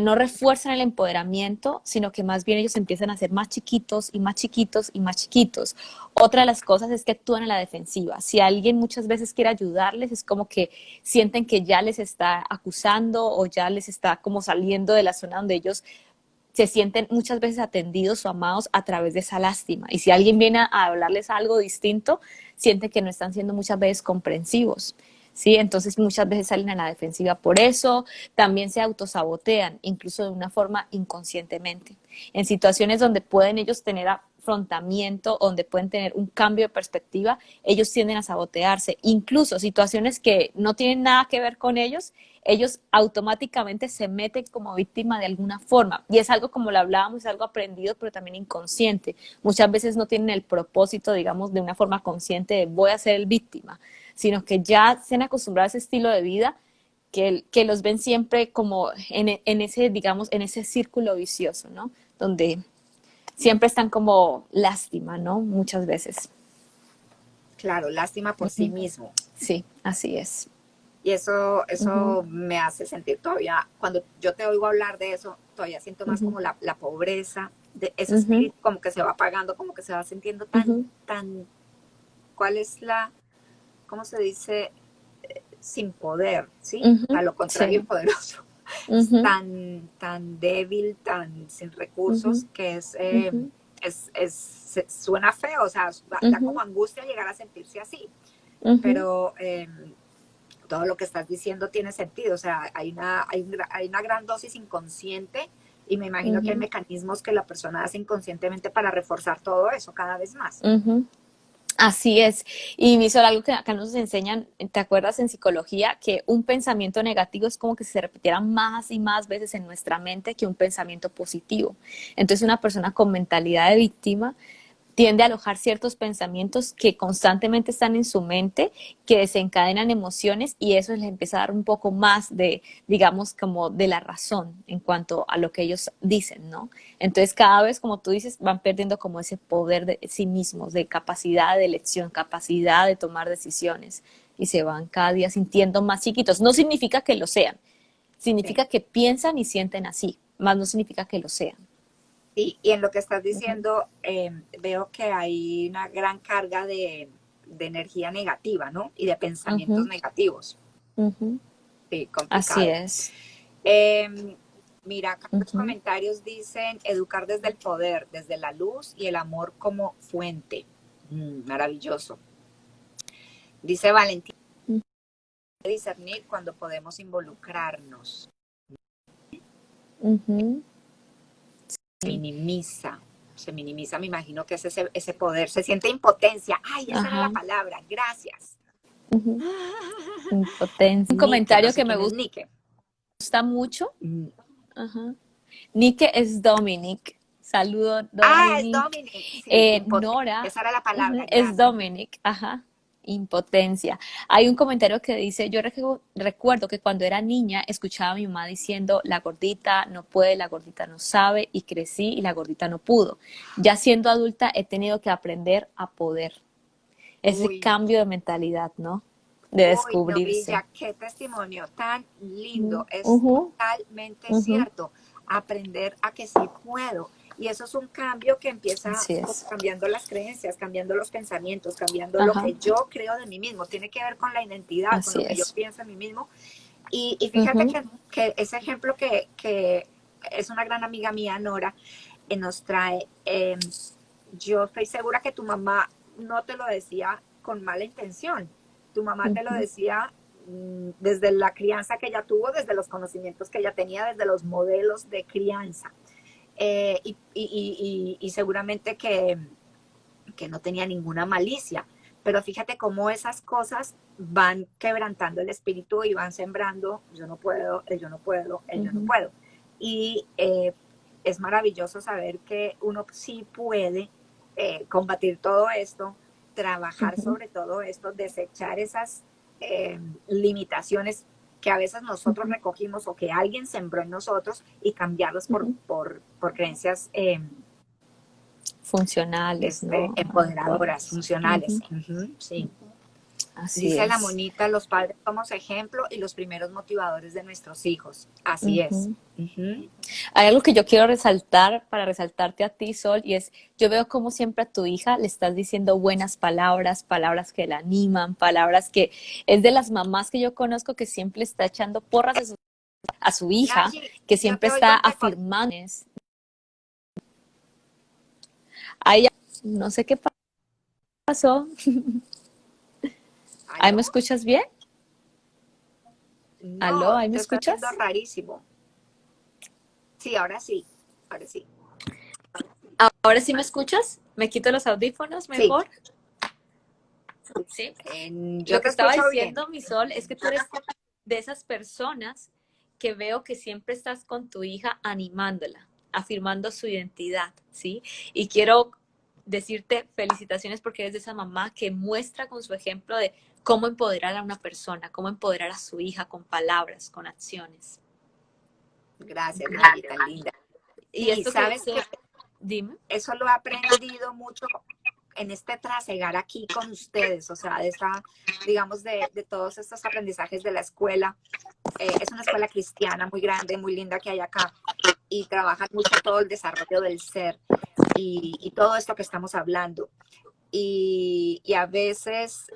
no refuerzan el empoderamiento, sino que más bien ellos empiezan a ser más chiquitos y más chiquitos y más chiquitos. Otra de las cosas es que actúan a la defensiva. Si alguien muchas veces quiere ayudarles, es como que sienten que ya les está acusando o ya les está como saliendo de la zona donde ellos se sienten muchas veces atendidos o amados a través de esa lástima. Y si alguien viene a hablarles algo distinto, sienten que no están siendo muchas veces comprensivos. ¿Sí? Entonces muchas veces salen a la defensiva por eso, también se autosabotean, incluso de una forma inconscientemente. En situaciones donde pueden ellos tener afrontamiento, donde pueden tener un cambio de perspectiva, ellos tienden a sabotearse. Incluso situaciones que no tienen nada que ver con ellos automáticamente se meten como víctima de alguna forma. Y es algo, como lo hablábamos, es algo aprendido, pero también inconsciente. Muchas veces no tienen el propósito, digamos, de una forma consciente de voy a ser el víctima, sino que ya se han acostumbrado a ese estilo de vida que los ven siempre como en ese, digamos, en ese círculo vicioso, ¿no? Donde siempre están como lástima, ¿no? Muchas veces. Claro, lástima por sí mismo. Sí, así es. Y eso, Uh -huh, eso me hace sentir todavía, cuando yo te oigo hablar de eso, todavía siento uh más -huh, como la pobreza, de ese uh -huh, espíritu como que se va apagando, como que se va sintiendo uh tan, -huh, tan, ¿cuál es cómo se dice? Sin poder, ¿sí? uh A -huh, lo contrario, sí. poderoso. Uh -huh, Tan débil, tan sin uh -huh, recursos, que uh -huh, suena feo, o sea, uh da -huh, como angustia llegar a sentirse así, uh -huh. pero todo lo que estás diciendo tiene sentido, o sea, hay una gran dosis inconsciente y me imagino que hay Uh-huh, mecanismos que la persona hace inconscientemente para reforzar todo eso cada vez más. uh-huh. Así es. Y me hizo algo que acá nos enseñan, ¿te acuerdas en psicología? Que un pensamiento negativo es como que se repitiera más y más veces en nuestra mente que un pensamiento positivo. Entonces, una persona con mentalidad de víctima tiende a alojar ciertos pensamientos que constantemente están en su mente, que desencadenan emociones y eso les empieza a dar un poco más de, digamos, como de la razón en cuanto a lo que ellos dicen, ¿no? Entonces cada vez, como tú dices, van perdiendo como ese poder de sí mismos, de capacidad de elección, capacidad de tomar decisiones y se van cada día sintiendo más chiquitos. No significa que lo sean, Sí. significa que piensan y sienten así, más no significa que lo sean. Y en lo que estás Uh -huh, diciendo, veo que hay una gran carga de energía negativa, ¿no? Y de uh pensamientos -huh, negativos. uh -huh. Sí, Así complicado. es. Mira, acá Uh los -huh. comentarios dicen educar desde el poder, desde la luz y el amor como fuente. Maravilloso. Dice Valentín, discernir cuando podemos involucrarnos. Uh -huh. Sí. Minimiza, se minimiza, me imagino que es ese poder, se siente impotencia. Ay, esa era la Ajá. palabra, gracias. Uh -huh. Impotencia. Un Nike, no comentario sé que me quién es Nike. gusta mucho. Ajá. Nike es Dominic. Saludo, Es Dominic. Dominic, sí, Nora esa era la uh-huh, palabra, es gracias. Dominic. Ajá. Impotencia. Hay un comentario que dice, yo recuerdo que cuando era niña escuchaba a mi mamá diciendo, la gordita no puede, la gordita no sabe, y crecí y la gordita no pudo. Ya siendo adulta he tenido que aprender a poder. Ese Uy, cambio de mentalidad, ¿no? De uy, descubrirse. Novilla, qué testimonio tan lindo. Uh Es -huh, totalmente uh -huh. cierto. Aprender a que sí puedo. Y eso es un cambio que empieza Así es. cambiando las creencias, cambiando los pensamientos, cambiando lo Ajá, que yo creo de mí mismo. Tiene que ver con la identidad, con así lo que yo es. pienso de mí mismo. Y fíjate Ujú, que ese ejemplo que es una gran amiga mía, Nora, nos trae, yo estoy segura que tu mamá no te lo decía con mala intención. Tu mamá te lo ujú, decía desde la crianza que ella tuvo, desde los conocimientos que ella tenía, desde los modelos de crianza. Y seguramente que no tenía ninguna malicia. Pero fíjate cómo esas cosas van quebrantando el espíritu y van sembrando, yo no puedo, el yo no puedo, el yo no Ujú, puedo. Y es maravilloso saber que uno sí puede combatir todo esto, trabajar ujú, sobre todo esto, desechar esas limitaciones que a veces nosotros ujú, recogimos o que alguien sembró en nosotros y cambiarlos ujú. por creencias Funcionales, ¿no? empoderadoras, Adecuadas. funcionales. Ujú, Ujú, sí. así Dice la es. monita, los padres somos ejemplo y los primeros motivadores de nuestros hijos. Así es. Ujú. Ujú. Hay algo que yo quiero resaltar para resaltarte a ti, Sol, y es, yo veo como siempre a tu hija le estás diciendo buenas palabras, palabras que la animan, palabras que es de las mamás que yo conozco que siempre está echando porras a su hija, Nayi, que yo siempre te oigo está entrecortado. afirmando. A ella, no sé qué pasó. ¿Ahí me ¿Aló? escuchas bien? ¿Aló? No, ¿Ahí me te estoy oyendo escuchas? rarísimo. Sí, ahora sí. Ahora sí. ¿Ahora sí me escuchas? ¿Me quito los audífonos Sí, mejor? Sí. yo Lo que te estaba escucho bien. diciendo, mi Sol, es que tú eres de esas personas que veo que siempre estás con tu hija animándola, afirmando su identidad, ¿sí? Y quiero decirte felicitaciones porque eres de esa mamá que muestra con su ejemplo de cómo empoderar a una persona, cómo empoderar a su hija con palabras, con acciones. Gracias, Nayi, tan linda. Y Sí, esto que sabes dice, que dime. eso lo he aprendido mucho en este trasegar aquí con ustedes, o sea, de esta, digamos, de todos estos aprendizajes de la escuela. Es una escuela cristiana muy grande, muy linda que hay acá y trabajan mucho todo el desarrollo del ser y todo esto que estamos hablando. Y a veces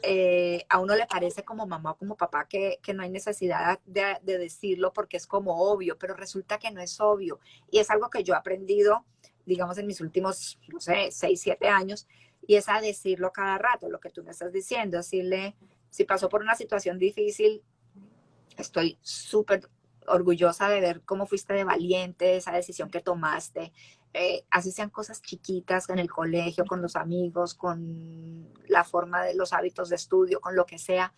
a uno le parece como mamá o como papá que no hay necesidad de decirlo porque es como obvio, pero resulta que no es obvio. Y es algo que yo he aprendido, digamos, en mis últimos, no sé, 6, 7 años, y es a decirlo cada rato, lo que tú me estás diciendo, decirle, si pasó por una situación difícil, estoy súper orgullosa de ver cómo fuiste de valiente, esa decisión que tomaste. Así sean cosas chiquitas en el colegio, con los amigos, con la forma de los hábitos de estudio, con lo que sea.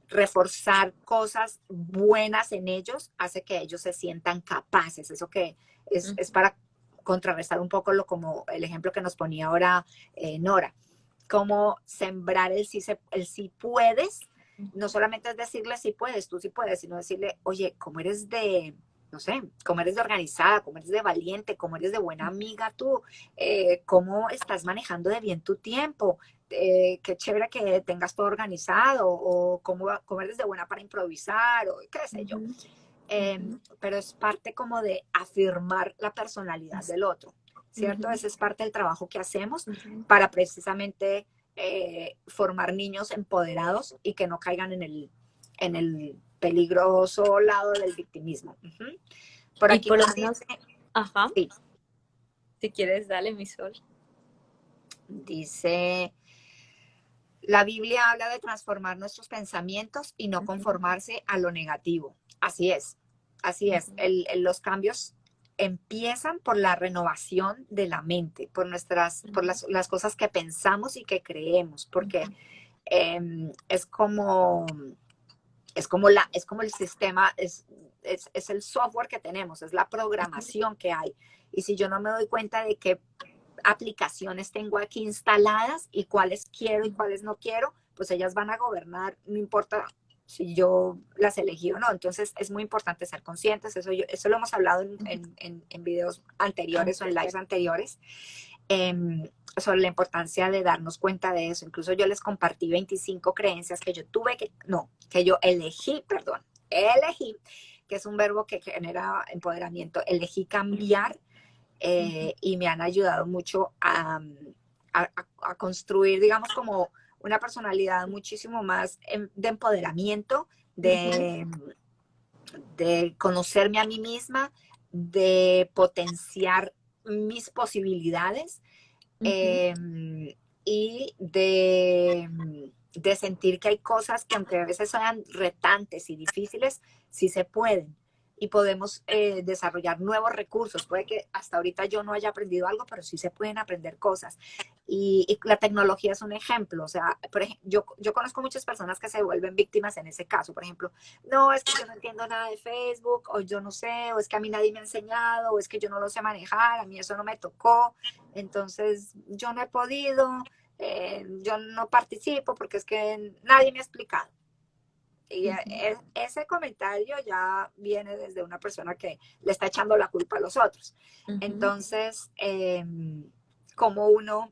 Reforzar cosas buenas en ellos hace que ellos se sientan capaces. Eso que es para contrarrestar un poco lo como el ejemplo que nos ponía ahora Nora. Cómo sembrar el sí puedes, no solamente es decirle sí puedes, tú sí puedes, sino decirle, oye, como eres de, no sé, como eres de organizada, como eres de valiente, como eres de buena amiga tú, cómo estás manejando de bien tu tiempo, qué chévere que tengas todo organizado, o cómo eres de buena para improvisar, o qué sé yo. Pero es parte como de afirmar la personalidad del otro, ¿cierto? Ese es parte del trabajo que hacemos para precisamente formar niños empoderados y que no caigan en el peligroso lado del victimismo. Ujú. Por Y aquí por lo nos dice, menos, ajá, sí, si quieres, dale mi Sol. dice, la Biblia habla de transformar nuestros pensamientos y no Ujú, conformarse a lo negativo. Así es, así es. ujú, Los cambios empiezan por la renovación de la mente, por ujú, las cosas que pensamos y que creemos, porque ujú, es como, es como el sistema, es el software que tenemos, es la programación que hay. Y si yo no me doy cuenta de qué aplicaciones tengo aquí instaladas y cuáles quiero y cuáles no quiero, pues ellas van a gobernar, no importa si yo las elegí o no. Entonces es muy importante ser conscientes, eso lo hemos hablado en videos anteriores o en lives anteriores, sobre la importancia de darnos cuenta de eso. Incluso yo les compartí 25 creencias que yo tuve que, no, que yo elegí, perdón, elegí, que es un verbo que genera empoderamiento, elegí cambiar y me han ayudado mucho a construir, digamos, como una personalidad muchísimo más de empoderamiento, ujú, de conocerme a mí misma, de potenciar mis posibilidades ujú, eh, y de sentir que hay cosas que aunque a veces sean retantes y difíciles, sí se pueden y podemos desarrollar nuevos recursos. Puede que hasta ahorita yo no haya aprendido algo, pero sí se pueden aprender cosas. Y la tecnología es un ejemplo. O sea, yo conozco muchas personas que se vuelven víctimas en ese caso. Por ejemplo, no, es que yo no entiendo nada de Facebook, o yo no sé, o es que a mí nadie me ha enseñado, o es que yo no lo sé manejar, a mí eso no me tocó, entonces yo no he podido, yo no participo porque es que nadie me ha explicado. Y Ujú, ese comentario ya viene desde una persona que le está echando la culpa a los otros. ujú, Entonces, como uno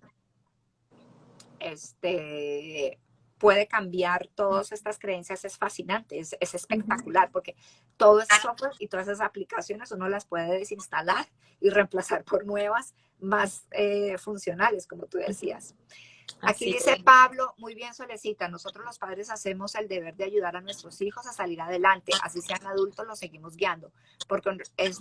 puede cambiar todas estas creencias es fascinante, es ujú. espectacular, porque todo ese software y todas esas aplicaciones uno las puede desinstalar y reemplazar por nuevas más funcionales, como tú decías. Aquí Así dice es. Pablo, muy bien Solecita, nosotros los padres hacemos el deber de ayudar a nuestros hijos a salir adelante, así sean adultos, los seguimos guiando, porque es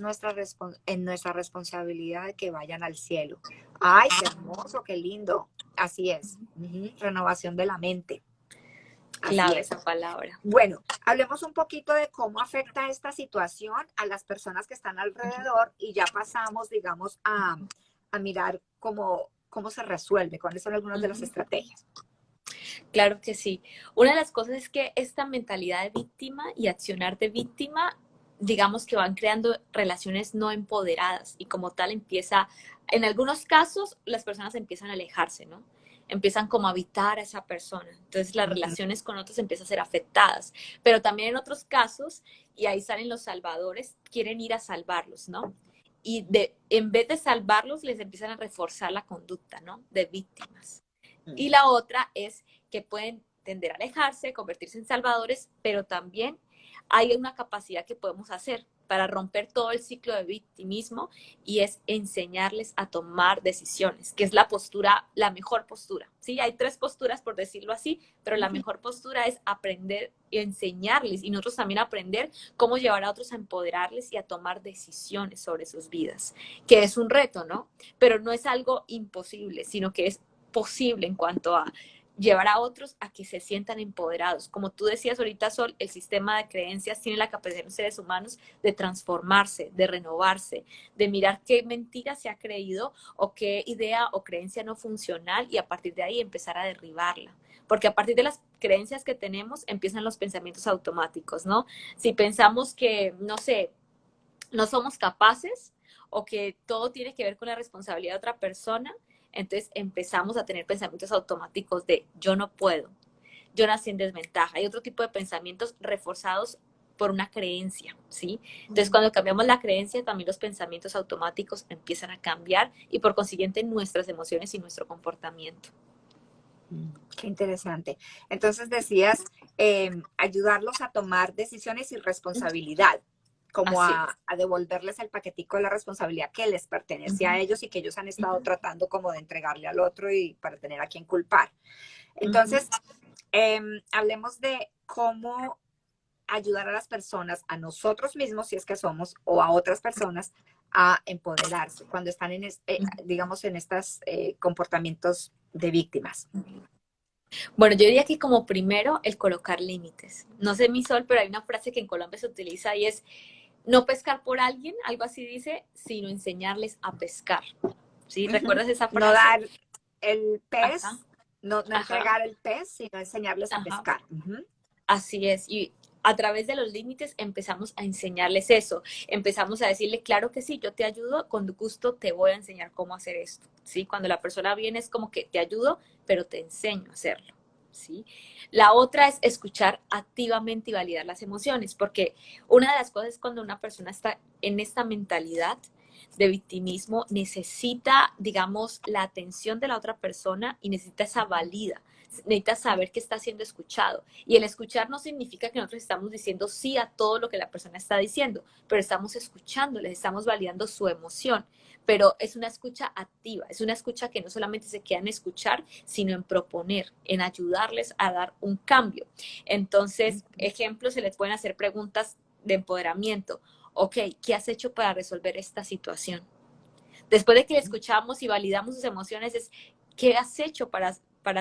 en nuestra responsabilidad que vayan al cielo. Ay, qué hermoso, qué lindo. Así es. Ujú. Renovación de la mente. Así Clave es. esa palabra. Bueno, hablemos un poquito de cómo afecta esta situación a las personas que están alrededor y ya pasamos, digamos, a mirar cómo se resuelve, cuáles son algunas de las Ujú. estrategias. Claro que sí. Una de las cosas es que esta mentalidad de víctima y accionar de víctima, digamos que van creando relaciones no empoderadas y como tal empieza, en algunos casos las personas empiezan a alejarse, ¿no? Empiezan como a evitar a esa persona. Entonces las Ujú. relaciones con otros empiezan a ser afectadas. Pero también en otros casos, y ahí salen los salvadores, quieren ir a salvarlos, ¿no? Y en vez de salvarlos, les empiezan a reforzar la conducta, ¿no? De víctimas. Y la otra es que pueden tender a alejarse, convertirse en salvadores, pero también hay una capacidad que podemos hacer para romper todo el ciclo de victimismo y es enseñarles a tomar decisiones, que es la postura, la mejor postura. Sí, hay tres posturas por decirlo así, pero la mejor postura es aprender y enseñarles y nosotros también aprender cómo llevar a otros a empoderarles y a tomar decisiones sobre sus vidas, que es un reto, ¿no? Pero no es algo imposible, sino que es posible en cuanto a llevar a otros a que se sientan empoderados. Como tú decías ahorita, Sol, el sistema de creencias tiene la capacidad de los seres humanos de transformarse, de renovarse, de mirar qué mentira se ha creído o qué idea o creencia no funcional y a partir de ahí empezar a derribarla. Porque a partir de las creencias que tenemos empiezan los pensamientos automáticos, ¿no? Si pensamos que, no sé, no somos capaces o que todo tiene que ver con la responsabilidad de otra persona, entonces empezamos a tener pensamientos automáticos de yo no puedo, yo nací en desventaja. Hay otro tipo de pensamientos reforzados por una creencia, ¿sí? Entonces, cuando cambiamos la creencia, también los pensamientos automáticos empiezan a cambiar y por consiguiente nuestras emociones y nuestro comportamiento. Qué interesante. Entonces decías, ayudarlos a tomar decisiones y responsabilidad, como Así es. a devolverles el paquetico de la responsabilidad que les pertenece a Ujú, ellos y que ellos han estado ujú, tratando como de entregarle al otro y para tener a quien culpar. ujú. Entonces, hablemos de cómo ayudar a las personas, a nosotros mismos, si es que somos, o a otras personas, a empoderarse cuando están digamos, en estos comportamientos de víctimas. Bueno, yo diría que como primero el colocar límites. No sé mi Sol, pero hay una frase que en Colombia se utiliza y es no pescar por alguien, algo así dice, sino enseñarles a pescar. ¿Sí? Ujú. ¿Recuerdas esa No frase? dar el Ajá, pez, no ajá, entregar el pez, sino enseñarles a ajá. pescar. Ujú. Así es. Y a través de los límites empezamos a enseñarles eso. Empezamos a decirle, claro que sí, yo te ayudo, con gusto te voy a enseñar cómo hacer esto. ¿Sí? Cuando la persona viene es como que te ayudo, pero te enseño a hacerlo. ¿Sí? La otra es escuchar activamente y validar las emociones, porque una de las cosas es cuando una persona está en esta mentalidad de victimismo, necesita, digamos, la atención de la otra persona y necesita esa valida, necesita saber que está siendo escuchado. Y el escuchar no significa que nosotros estamos diciendo sí a todo lo que la persona está diciendo, pero estamos escuchándoles, estamos validando su emoción. Pero es una escucha activa, es una escucha que no solamente se queda en escuchar, sino en proponer, en ayudarles a dar un cambio. Entonces, ejemplos, se les pueden hacer preguntas de empoderamiento. Ok, ¿qué has hecho para resolver esta situación? Después de que le escuchamos y validamos sus emociones, es ¿qué has hecho para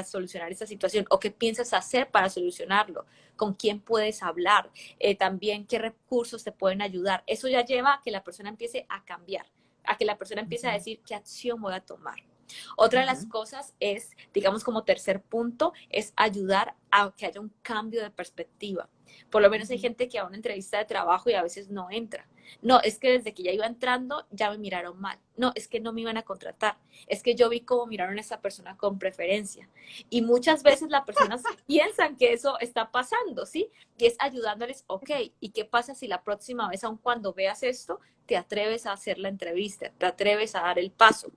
solucionar esta situación? ¿O qué piensas hacer para solucionarlo? ¿Con quién puedes hablar? También, ¿qué recursos te pueden ayudar? Eso ya lleva a que la persona empiece a cambiar, a que la persona empiece a decir, ¿qué acción voy a tomar? Otra de las Ujú, cosas es, digamos como tercer punto, es ayudar a que haya un cambio de perspectiva. Por lo menos hay ujú. gente que va a una entrevista de trabajo y a veces no entra. No, es que desde que ya iba entrando ya me miraron mal. No, es que no me iban a contratar. Es que yo vi cómo miraron a esa persona con preferencia. Y muchas veces las personas piensan que eso está pasando, ¿sí? Y es ayudándoles, ok, ¿y qué pasa si la próxima vez, aun cuando veas esto, te atreves a hacer la entrevista, te atreves a dar el paso?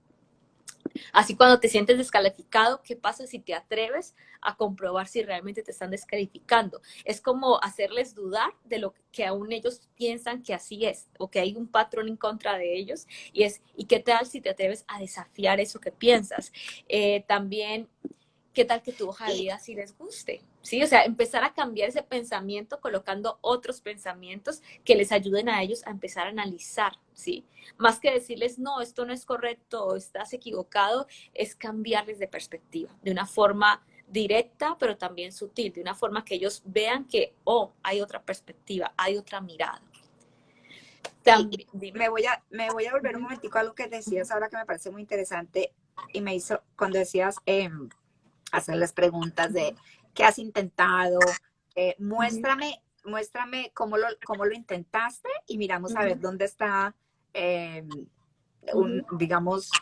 Así cuando te sientes descalificado, ¿qué pasa si te atreves a comprobar si realmente te están descalificando? Es como hacerles dudar de lo que aún ellos piensan que así es, o que hay un patrón en contra de ellos, y es, ¿y qué tal si te atreves a desafiar eso que piensas? También, ¿qué tal que tu hoja de Y vida sí les guste? ¿Sí? O sea, empezar a cambiar ese pensamiento colocando otros pensamientos que les ayuden a ellos a empezar a analizar, ¿sí? Más que decirles, no, esto no es correcto o estás equivocado, es cambiarles de perspectiva de una forma directa, pero también sutil, de una forma que ellos vean que, oh, hay otra perspectiva, hay otra mirada. sí, y También, dime. me voy a volver un Ujú, momentico a lo que decías ujú, ahora que me parece muy interesante y me hizo, cuando decías hacerles preguntas de qué has intentado, ujú, muéstrame cómo lo intentaste y miramos a ver ujú, dónde está, eh, ujú, digamos,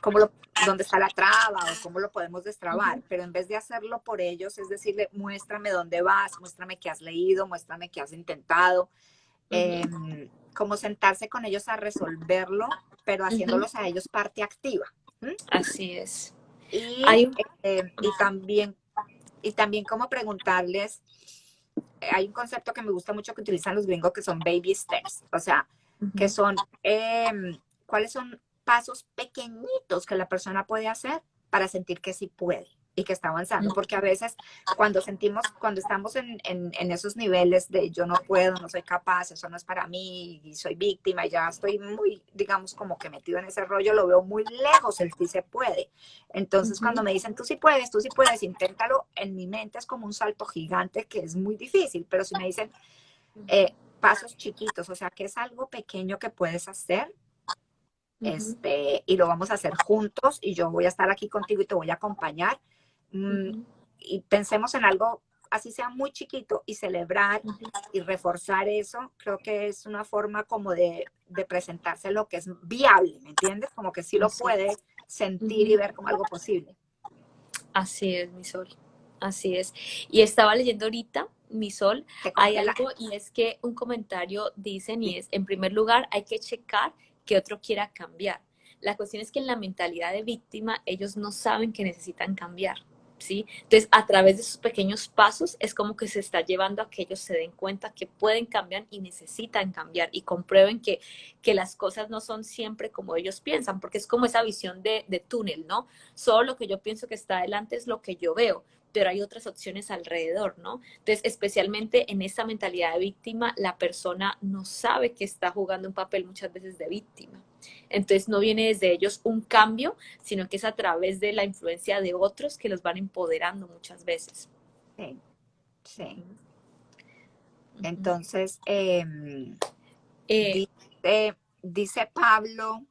dónde está la traba o cómo lo podemos destrabar, ujú, pero en vez de hacerlo por ellos, es decirle, muéstrame dónde vas, muéstrame qué has leído, muéstrame qué has intentado, ujú, como sentarse con ellos a resolverlo, pero ujú. haciéndolos a ellos parte activa. ¿M? Así es. Y, Hay un... eh, y también y también como preguntarles, hay un concepto que me gusta mucho que utilizan los gringos que son baby steps, o sea, que Ujú, son, ¿cuáles son pasos pequeñitos que la persona puede hacer para sentir que sí puede y que está avanzando? Porque a veces cuando estamos en esos niveles de yo no puedo, no soy capaz, eso no es para mí y soy víctima y ya estoy muy, digamos, como que metido en ese rollo, lo veo muy lejos el sí se puede. Entonces, cuando ujú, me dicen tú sí puedes, inténtalo, en mi mente es como un salto gigante que es muy difícil, pero si me dicen pasos chiquitos, o sea, que es algo pequeño que puedes hacer, ujú, y lo vamos a hacer juntos y yo voy a estar aquí contigo y te voy a acompañar. mm, ujú, y pensemos en algo así sea muy chiquito y celebrar ujú. y reforzar eso, creo que es una forma como de presentarse lo que es viable, ¿me entiendes? Como que sí lo Así puede es. sentir y Ujú. ver como algo posible. Así es, mi sol. Así es. Y estaba leyendo ahorita, mi sol, Te hay congela. algo y es que un comentario dicen y es, en primer lugar, hay que checar que otro quiera cambiar. La cuestión es que en la mentalidad de víctima ellos no saben que necesitan cambiar, ¿sí? Entonces, a través de esos pequeños pasos es como que se está llevando a que ellos se den cuenta que pueden cambiar y necesitan cambiar y comprueben que las cosas no son siempre como ellos piensan, porque es como esa visión de túnel, ¿no? Solo lo que yo pienso que está adelante es lo que yo veo, pero hay otras opciones alrededor, ¿no? Entonces, especialmente en esa mentalidad de víctima, la persona no sabe que está jugando un papel muchas veces de víctima. Entonces, no viene desde ellos un cambio, sino que es a través de la influencia de otros que los van empoderando muchas veces. Sí, sí. Ujú, ujú. Entonces, Eh, dice Pablo,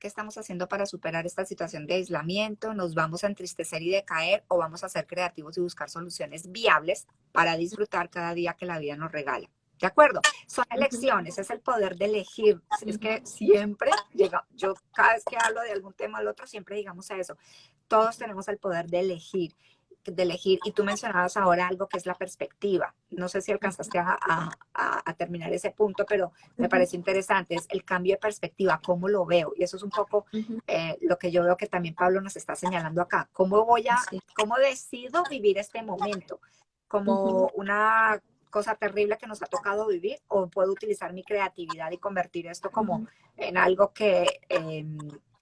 ¿qué estamos haciendo para superar esta situación de aislamiento? ¿Nos vamos a entristecer y decaer o vamos a ser creativos y buscar soluciones viables para disfrutar cada día que la vida nos regala? ¿De acuerdo? Son ujú, elecciones, es el poder de elegir. Es ujú, que siempre llega, yo cada vez que hablo de algún tema al otro, siempre digamos a eso. Todos tenemos el poder de elegir. Y tú mencionabas ahora algo que es la perspectiva. No sé si alcanzaste a terminar ese punto, pero me ujú, pareció interesante. Es el cambio de perspectiva, cómo lo veo. Y eso es un poco ujú. lo que yo veo que también Pablo nos está señalando acá. Así. ¿Cómo decido vivir este momento? Ujú, ¿Como una cosa terrible que nos ha tocado vivir o puedo utilizar mi creatividad y convertir esto como ujú, en algo que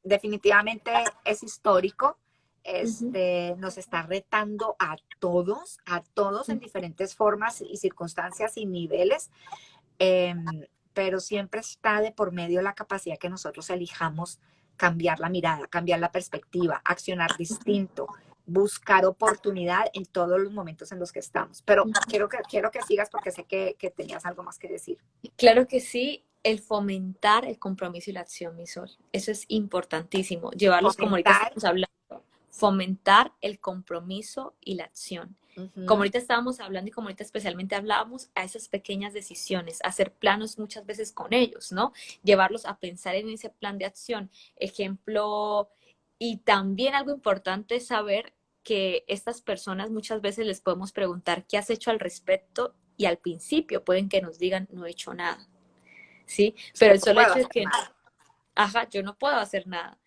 definitivamente es histórico, ujú, nos está retando a todos en diferentes formas y circunstancias y niveles, pero siempre está de por medio la capacidad que nosotros elijamos cambiar la mirada, cambiar la perspectiva, accionar distinto, buscar oportunidad en todos los momentos en los que estamos. Pero ujú. quiero que sigas porque sé que tenías algo más que decir. Claro que sí, el fomentar el compromiso y la acción, mi sol. Eso es importantísimo. Llevarlos como ahorita Fomentar estamos hablando. fomentar el compromiso y la acción. Como Ujú. ahorita estábamos hablando y como ahorita especialmente hablábamos, a esas pequeñas decisiones, hacer planos muchas veces con ellos, ¿no? Llevarlos a pensar en ese plan de acción. Ejemplo, y también algo importante es saber que estas personas muchas veces les podemos preguntar qué has hecho al respecto y al principio pueden que nos digan no he hecho nada, ¿sí? Sí, Pero el no solo puedo hecho de hacer que, nada. ajá, yo no puedo hacer nada.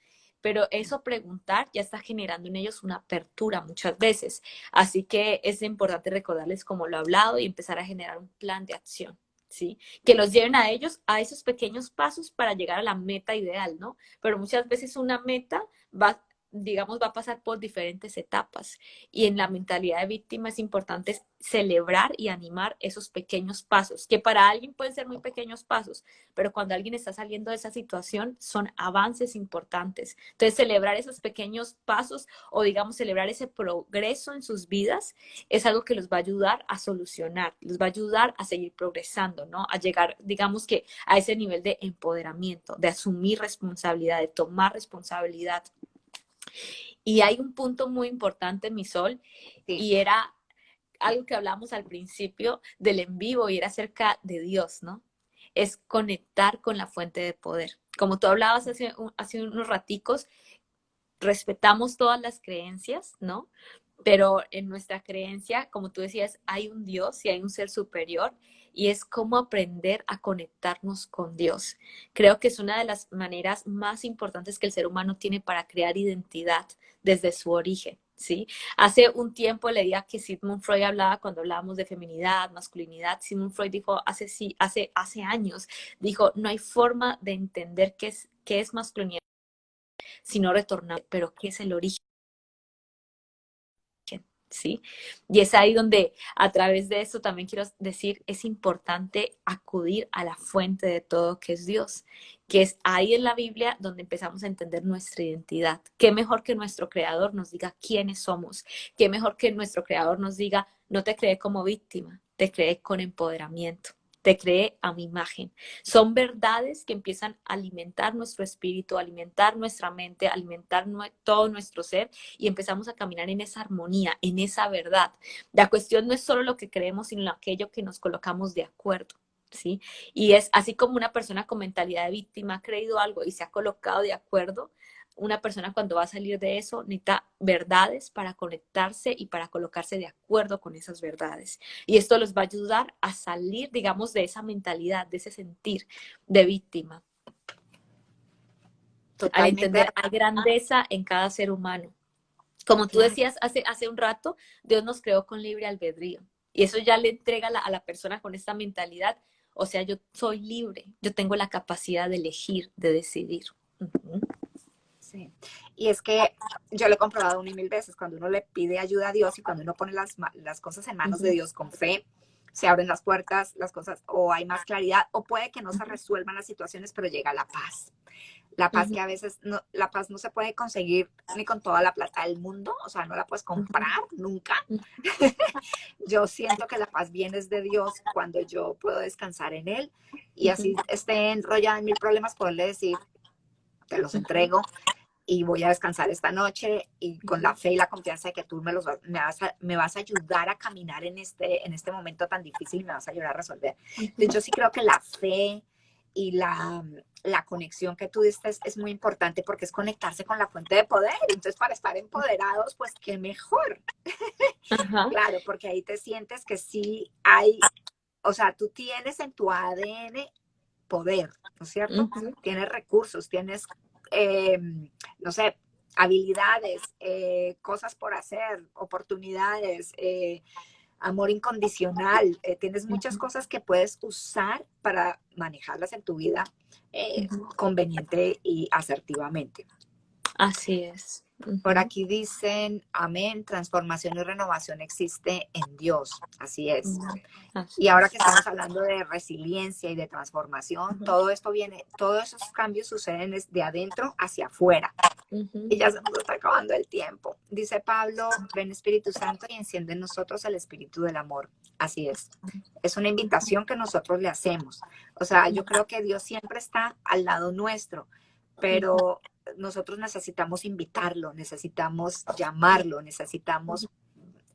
Pero eso preguntar ya está generando en ellos una apertura muchas veces. Así que es importante recordarles como lo he hablado y empezar a generar un plan de acción, ¿sí? Que los lleven a ellos a esos pequeños pasos para llegar a la meta ideal, ¿no? Pero muchas veces una meta va, digamos, va a pasar por diferentes etapas. Y en la mentalidad de víctima es importante celebrar y animar esos pequeños pasos, que para alguien pueden ser muy pequeños pasos, pero cuando alguien está saliendo de esa situación son avances importantes. Entonces, celebrar esos pequeños pasos o, digamos, celebrar ese progreso en sus vidas es algo que los va a ayudar a solucionar, los va a ayudar a seguir progresando, ¿no? A llegar, digamos que, a ese nivel de empoderamiento, de asumir responsabilidad, de tomar responsabilidad. Y hay un punto muy importante, mi Sol, Sí. y era algo que hablamos al principio del en vivo y era acerca de Dios, ¿no? Es conectar con la fuente de poder. Como tú hablabas hace unos raticos, respetamos todas las creencias, ¿no? Pero en nuestra creencia, como tú decías, hay un Dios y hay un ser superior y es cómo aprender a conectarnos con Dios. Creo que es una de las maneras más importantes que el ser humano tiene para crear identidad desde su origen. ¿Sí? Hace un tiempo leía que Sigmund Freud hablaba cuando hablábamos de feminidad, masculinidad. Sigmund Freud dijo hace años, dijo, no hay forma de entender qué es masculinidad sino retornar, pero qué es el origen. ¿Sí? Y es ahí donde a través de esto también quiero decir, es importante acudir a la fuente de todo que es Dios, que es ahí en la Biblia donde empezamos a entender nuestra identidad. Qué mejor que nuestro Creador nos diga quiénes somos, qué mejor que nuestro Creador nos diga, no te creé como víctima, te creé con empoderamiento. Te creé a mi imagen. Son verdades que empiezan a alimentar nuestro espíritu, a alimentar nuestra mente, a alimentar todo nuestro ser y empezamos a caminar en esa armonía, en esa verdad. La cuestión no es solo lo que creemos, sino aquello que nos colocamos de acuerdo. ¿Sí? Y es así como una persona con mentalidad de víctima ha creído algo y se ha colocado de acuerdo, una persona cuando va a salir de eso necesita verdades para conectarse y para colocarse de acuerdo con esas verdades. Y esto los va a ayudar a salir, digamos, de esa mentalidad, de ese sentir de víctima, al Totalmente de entender la grandeza en cada ser humano. Como tú acuerdo. decías hace un rato, Dios nos creó con libre albedrío. Y eso ya le entrega a la persona con esta mentalidad. O sea, yo soy libre, yo tengo la capacidad de elegir, de decidir. Ujú, Sí. Y es que yo lo he comprobado una y mil veces, cuando uno le pide ayuda a Dios y cuando uno pone las cosas en manos de ujú, Dios con fe, se abren las puertas, las cosas, o hay más claridad, o puede que no se ujú, resuelvan las situaciones, pero llega la paz. La paz ujú, que a veces, no, la paz no se puede conseguir ni con toda la plata del mundo, o sea, no la puedes ujú, comprar nunca. ujú, Yo siento que la paz viene de Dios cuando yo puedo descansar en Él y así esté enrollada en mil problemas, poderle decir, te los ujú, entrego y voy a descansar esta noche y con la ujú, fe y la confianza de que tú me vas a ayudar a caminar en este momento tan difícil y me vas a ayudar a resolver. Entonces ujú, yo sí creo que la fe y la conexión que tú diste es muy importante porque es conectarse con la fuente de poder. Entonces para estar empoderados, pues qué mejor. ajá, Claro, porque ahí te sientes que sí hay, o sea, tú tienes en tu ADN poder, ¿no es cierto? ujú, Tienes recursos, tienes, no sé, habilidades, cosas por hacer, oportunidades, amor incondicional, tienes muchas ujú, cosas que puedes usar para manejarlas en tu vida ujú. conveniente y asertivamente. Así es. Por Ujú, aquí dicen, amén, transformación y renovación existe en Dios, así es. ujú, así Y ahora es. que estamos hablando de resiliencia y de transformación, Ujú, todo esto viene, todos esos cambios suceden de adentro hacia afuera. ujú, Y ya se nos está acabando el tiempo. Dice Pablo, ven Espíritu Santo y enciende en nosotros el espíritu del amor. Así es. Es una invitación que nosotros le hacemos. O sea, yo creo que Dios siempre está al lado nuestro, ujú, pero nosotros necesitamos invitarlo, necesitamos llamarlo, necesitamos,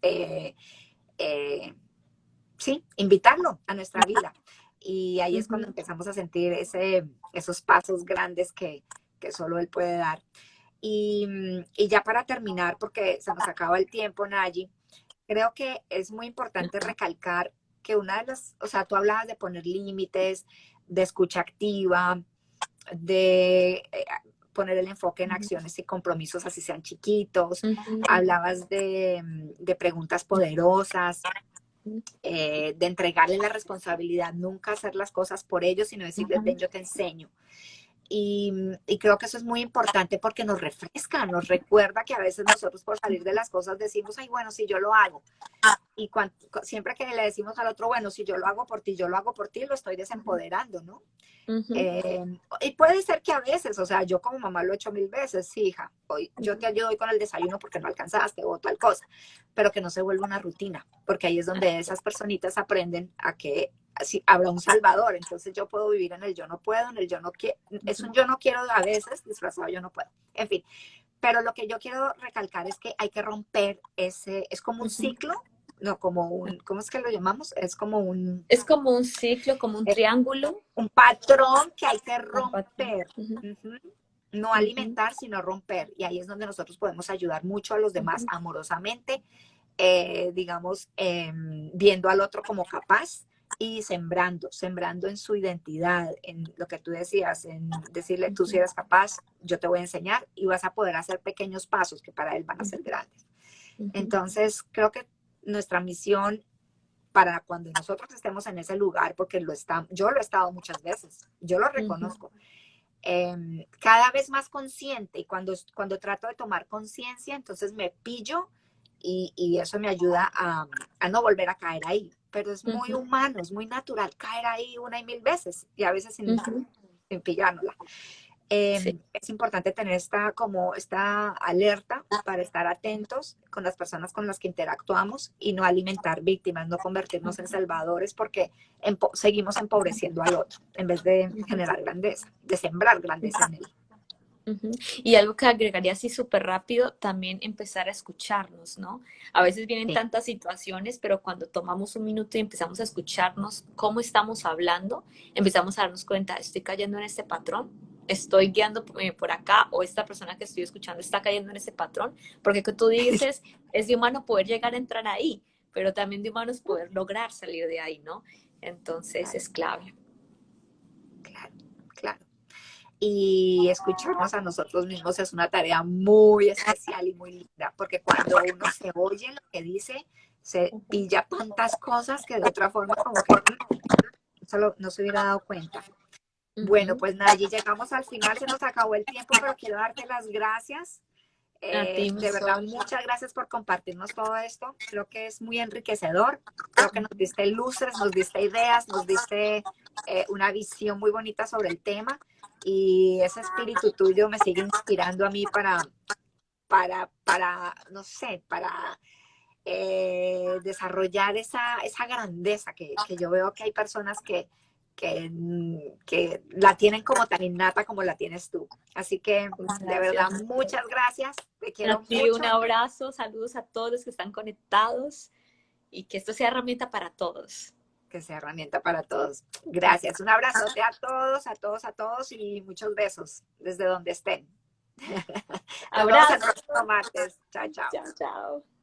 eh, eh, sí, invitarlo a nuestra vida. Y ahí es cuando empezamos a sentir esos pasos grandes que solo él puede dar. Y ya para terminar, porque se nos acaba el tiempo, Nayi, creo que es muy importante recalcar que una de las, o sea, tú hablabas de poner límites, de escucha activa, de poner el enfoque en acciones y compromisos así sean chiquitos, hablabas de preguntas poderosas, de entregarle la responsabilidad, nunca hacer las cosas por ellos, sino decirles, ven, yo te enseño. Y creo que eso es muy importante porque nos refresca, nos recuerda que a veces nosotros por salir de las cosas decimos, ay, bueno, si yo lo hago. Y siempre que le decimos al otro, bueno, si yo lo hago por ti, yo lo hago por ti, lo estoy desempoderando, ¿no? Y puede ser que a veces, o sea, yo como mamá lo he hecho 1000 veces, sí, hija, hoy yo te ayudo hoy con el desayuno porque no alcanzaste o tal cosa, pero que no se vuelva una rutina, porque ahí es donde esas personitas aprenden a que así habrá un salvador, entonces yo puedo vivir en el yo no puedo, en el yo no quiero, es un yo no quiero a veces, disfrazado yo no puedo, en fin, pero lo que yo quiero recalcar es que hay que romper es como un ciclo, no, como ¿cómo es que lo llamamos? Es como un ciclo, como un triángulo. Un patrón que hay que romper. No alimentar, sino romper. Y ahí es donde nosotros podemos ayudar mucho a los demás amorosamente, digamos, viendo al otro como capaz y sembrando en su identidad, en lo que tú decías, en decirle, tú si eres capaz, yo te voy a enseñar y vas a poder hacer pequeños pasos que para él van a ser grandes. Entonces, creo que nuestra misión para cuando nosotros estemos en ese lugar, porque yo lo he estado muchas veces, yo lo reconozco, cada vez más consciente, y cuando trato de tomar conciencia, entonces me pillo y eso me ayuda a no volver a caer ahí, pero es muy humano, es muy natural caer ahí 1 y 1000 veces, y a veces sin pillárnosla. Sí. Es importante tener esta alerta para estar atentos con las personas con las que interactuamos y no alimentar víctimas, no convertirnos en salvadores porque seguimos empobreciendo al otro en vez de generar grandeza, de sembrar grandeza en él. Y algo que agregaría así súper rápido, también empezar a escucharnos, ¿no? A veces vienen Sí. tantas situaciones, pero cuando tomamos un minuto y empezamos a escucharnos cómo estamos hablando, empezamos a darnos cuenta, estoy cayendo en este patrón, estoy guiando por acá, o esta persona que estoy escuchando está cayendo en ese patrón, porque que tú dices, es de humano poder llegar a entrar ahí, pero también de humanos poder lograr salir de ahí, ¿no? Entonces es clave. Claro, claro. Y escucharnos a nosotros mismos es una tarea muy especial y muy linda, porque cuando uno se oye lo que dice, se pilla tantas cosas que de otra forma como que solo no se hubiera dado cuenta. Bueno, pues Nayi, llegamos al final, se nos acabó el tiempo, pero quiero darte las gracias. A ti, De verdad, muchas gracias por compartirnos todo esto. Creo que es muy enriquecedor. Creo que nos diste luces, nos diste ideas, nos diste una visión muy bonita sobre el tema. Y ese espíritu tuyo me sigue inspirando a mí no sé, para desarrollar esa grandeza que yo veo que hay personas que la tienen como tan innata como la tienes tú. Así que, de verdad, gracias. muchas gracias. Te A quiero ti mucho. un abrazo, saludos a todos los que están conectados y que esto sea herramienta para todos. Que sea herramienta para todos. Gracias. Un abrazote a todos, a todos, a todos y muchos besos desde donde estén. Nos vemos el Abrazo. próximo martes. Chao, chao. Chao, chao.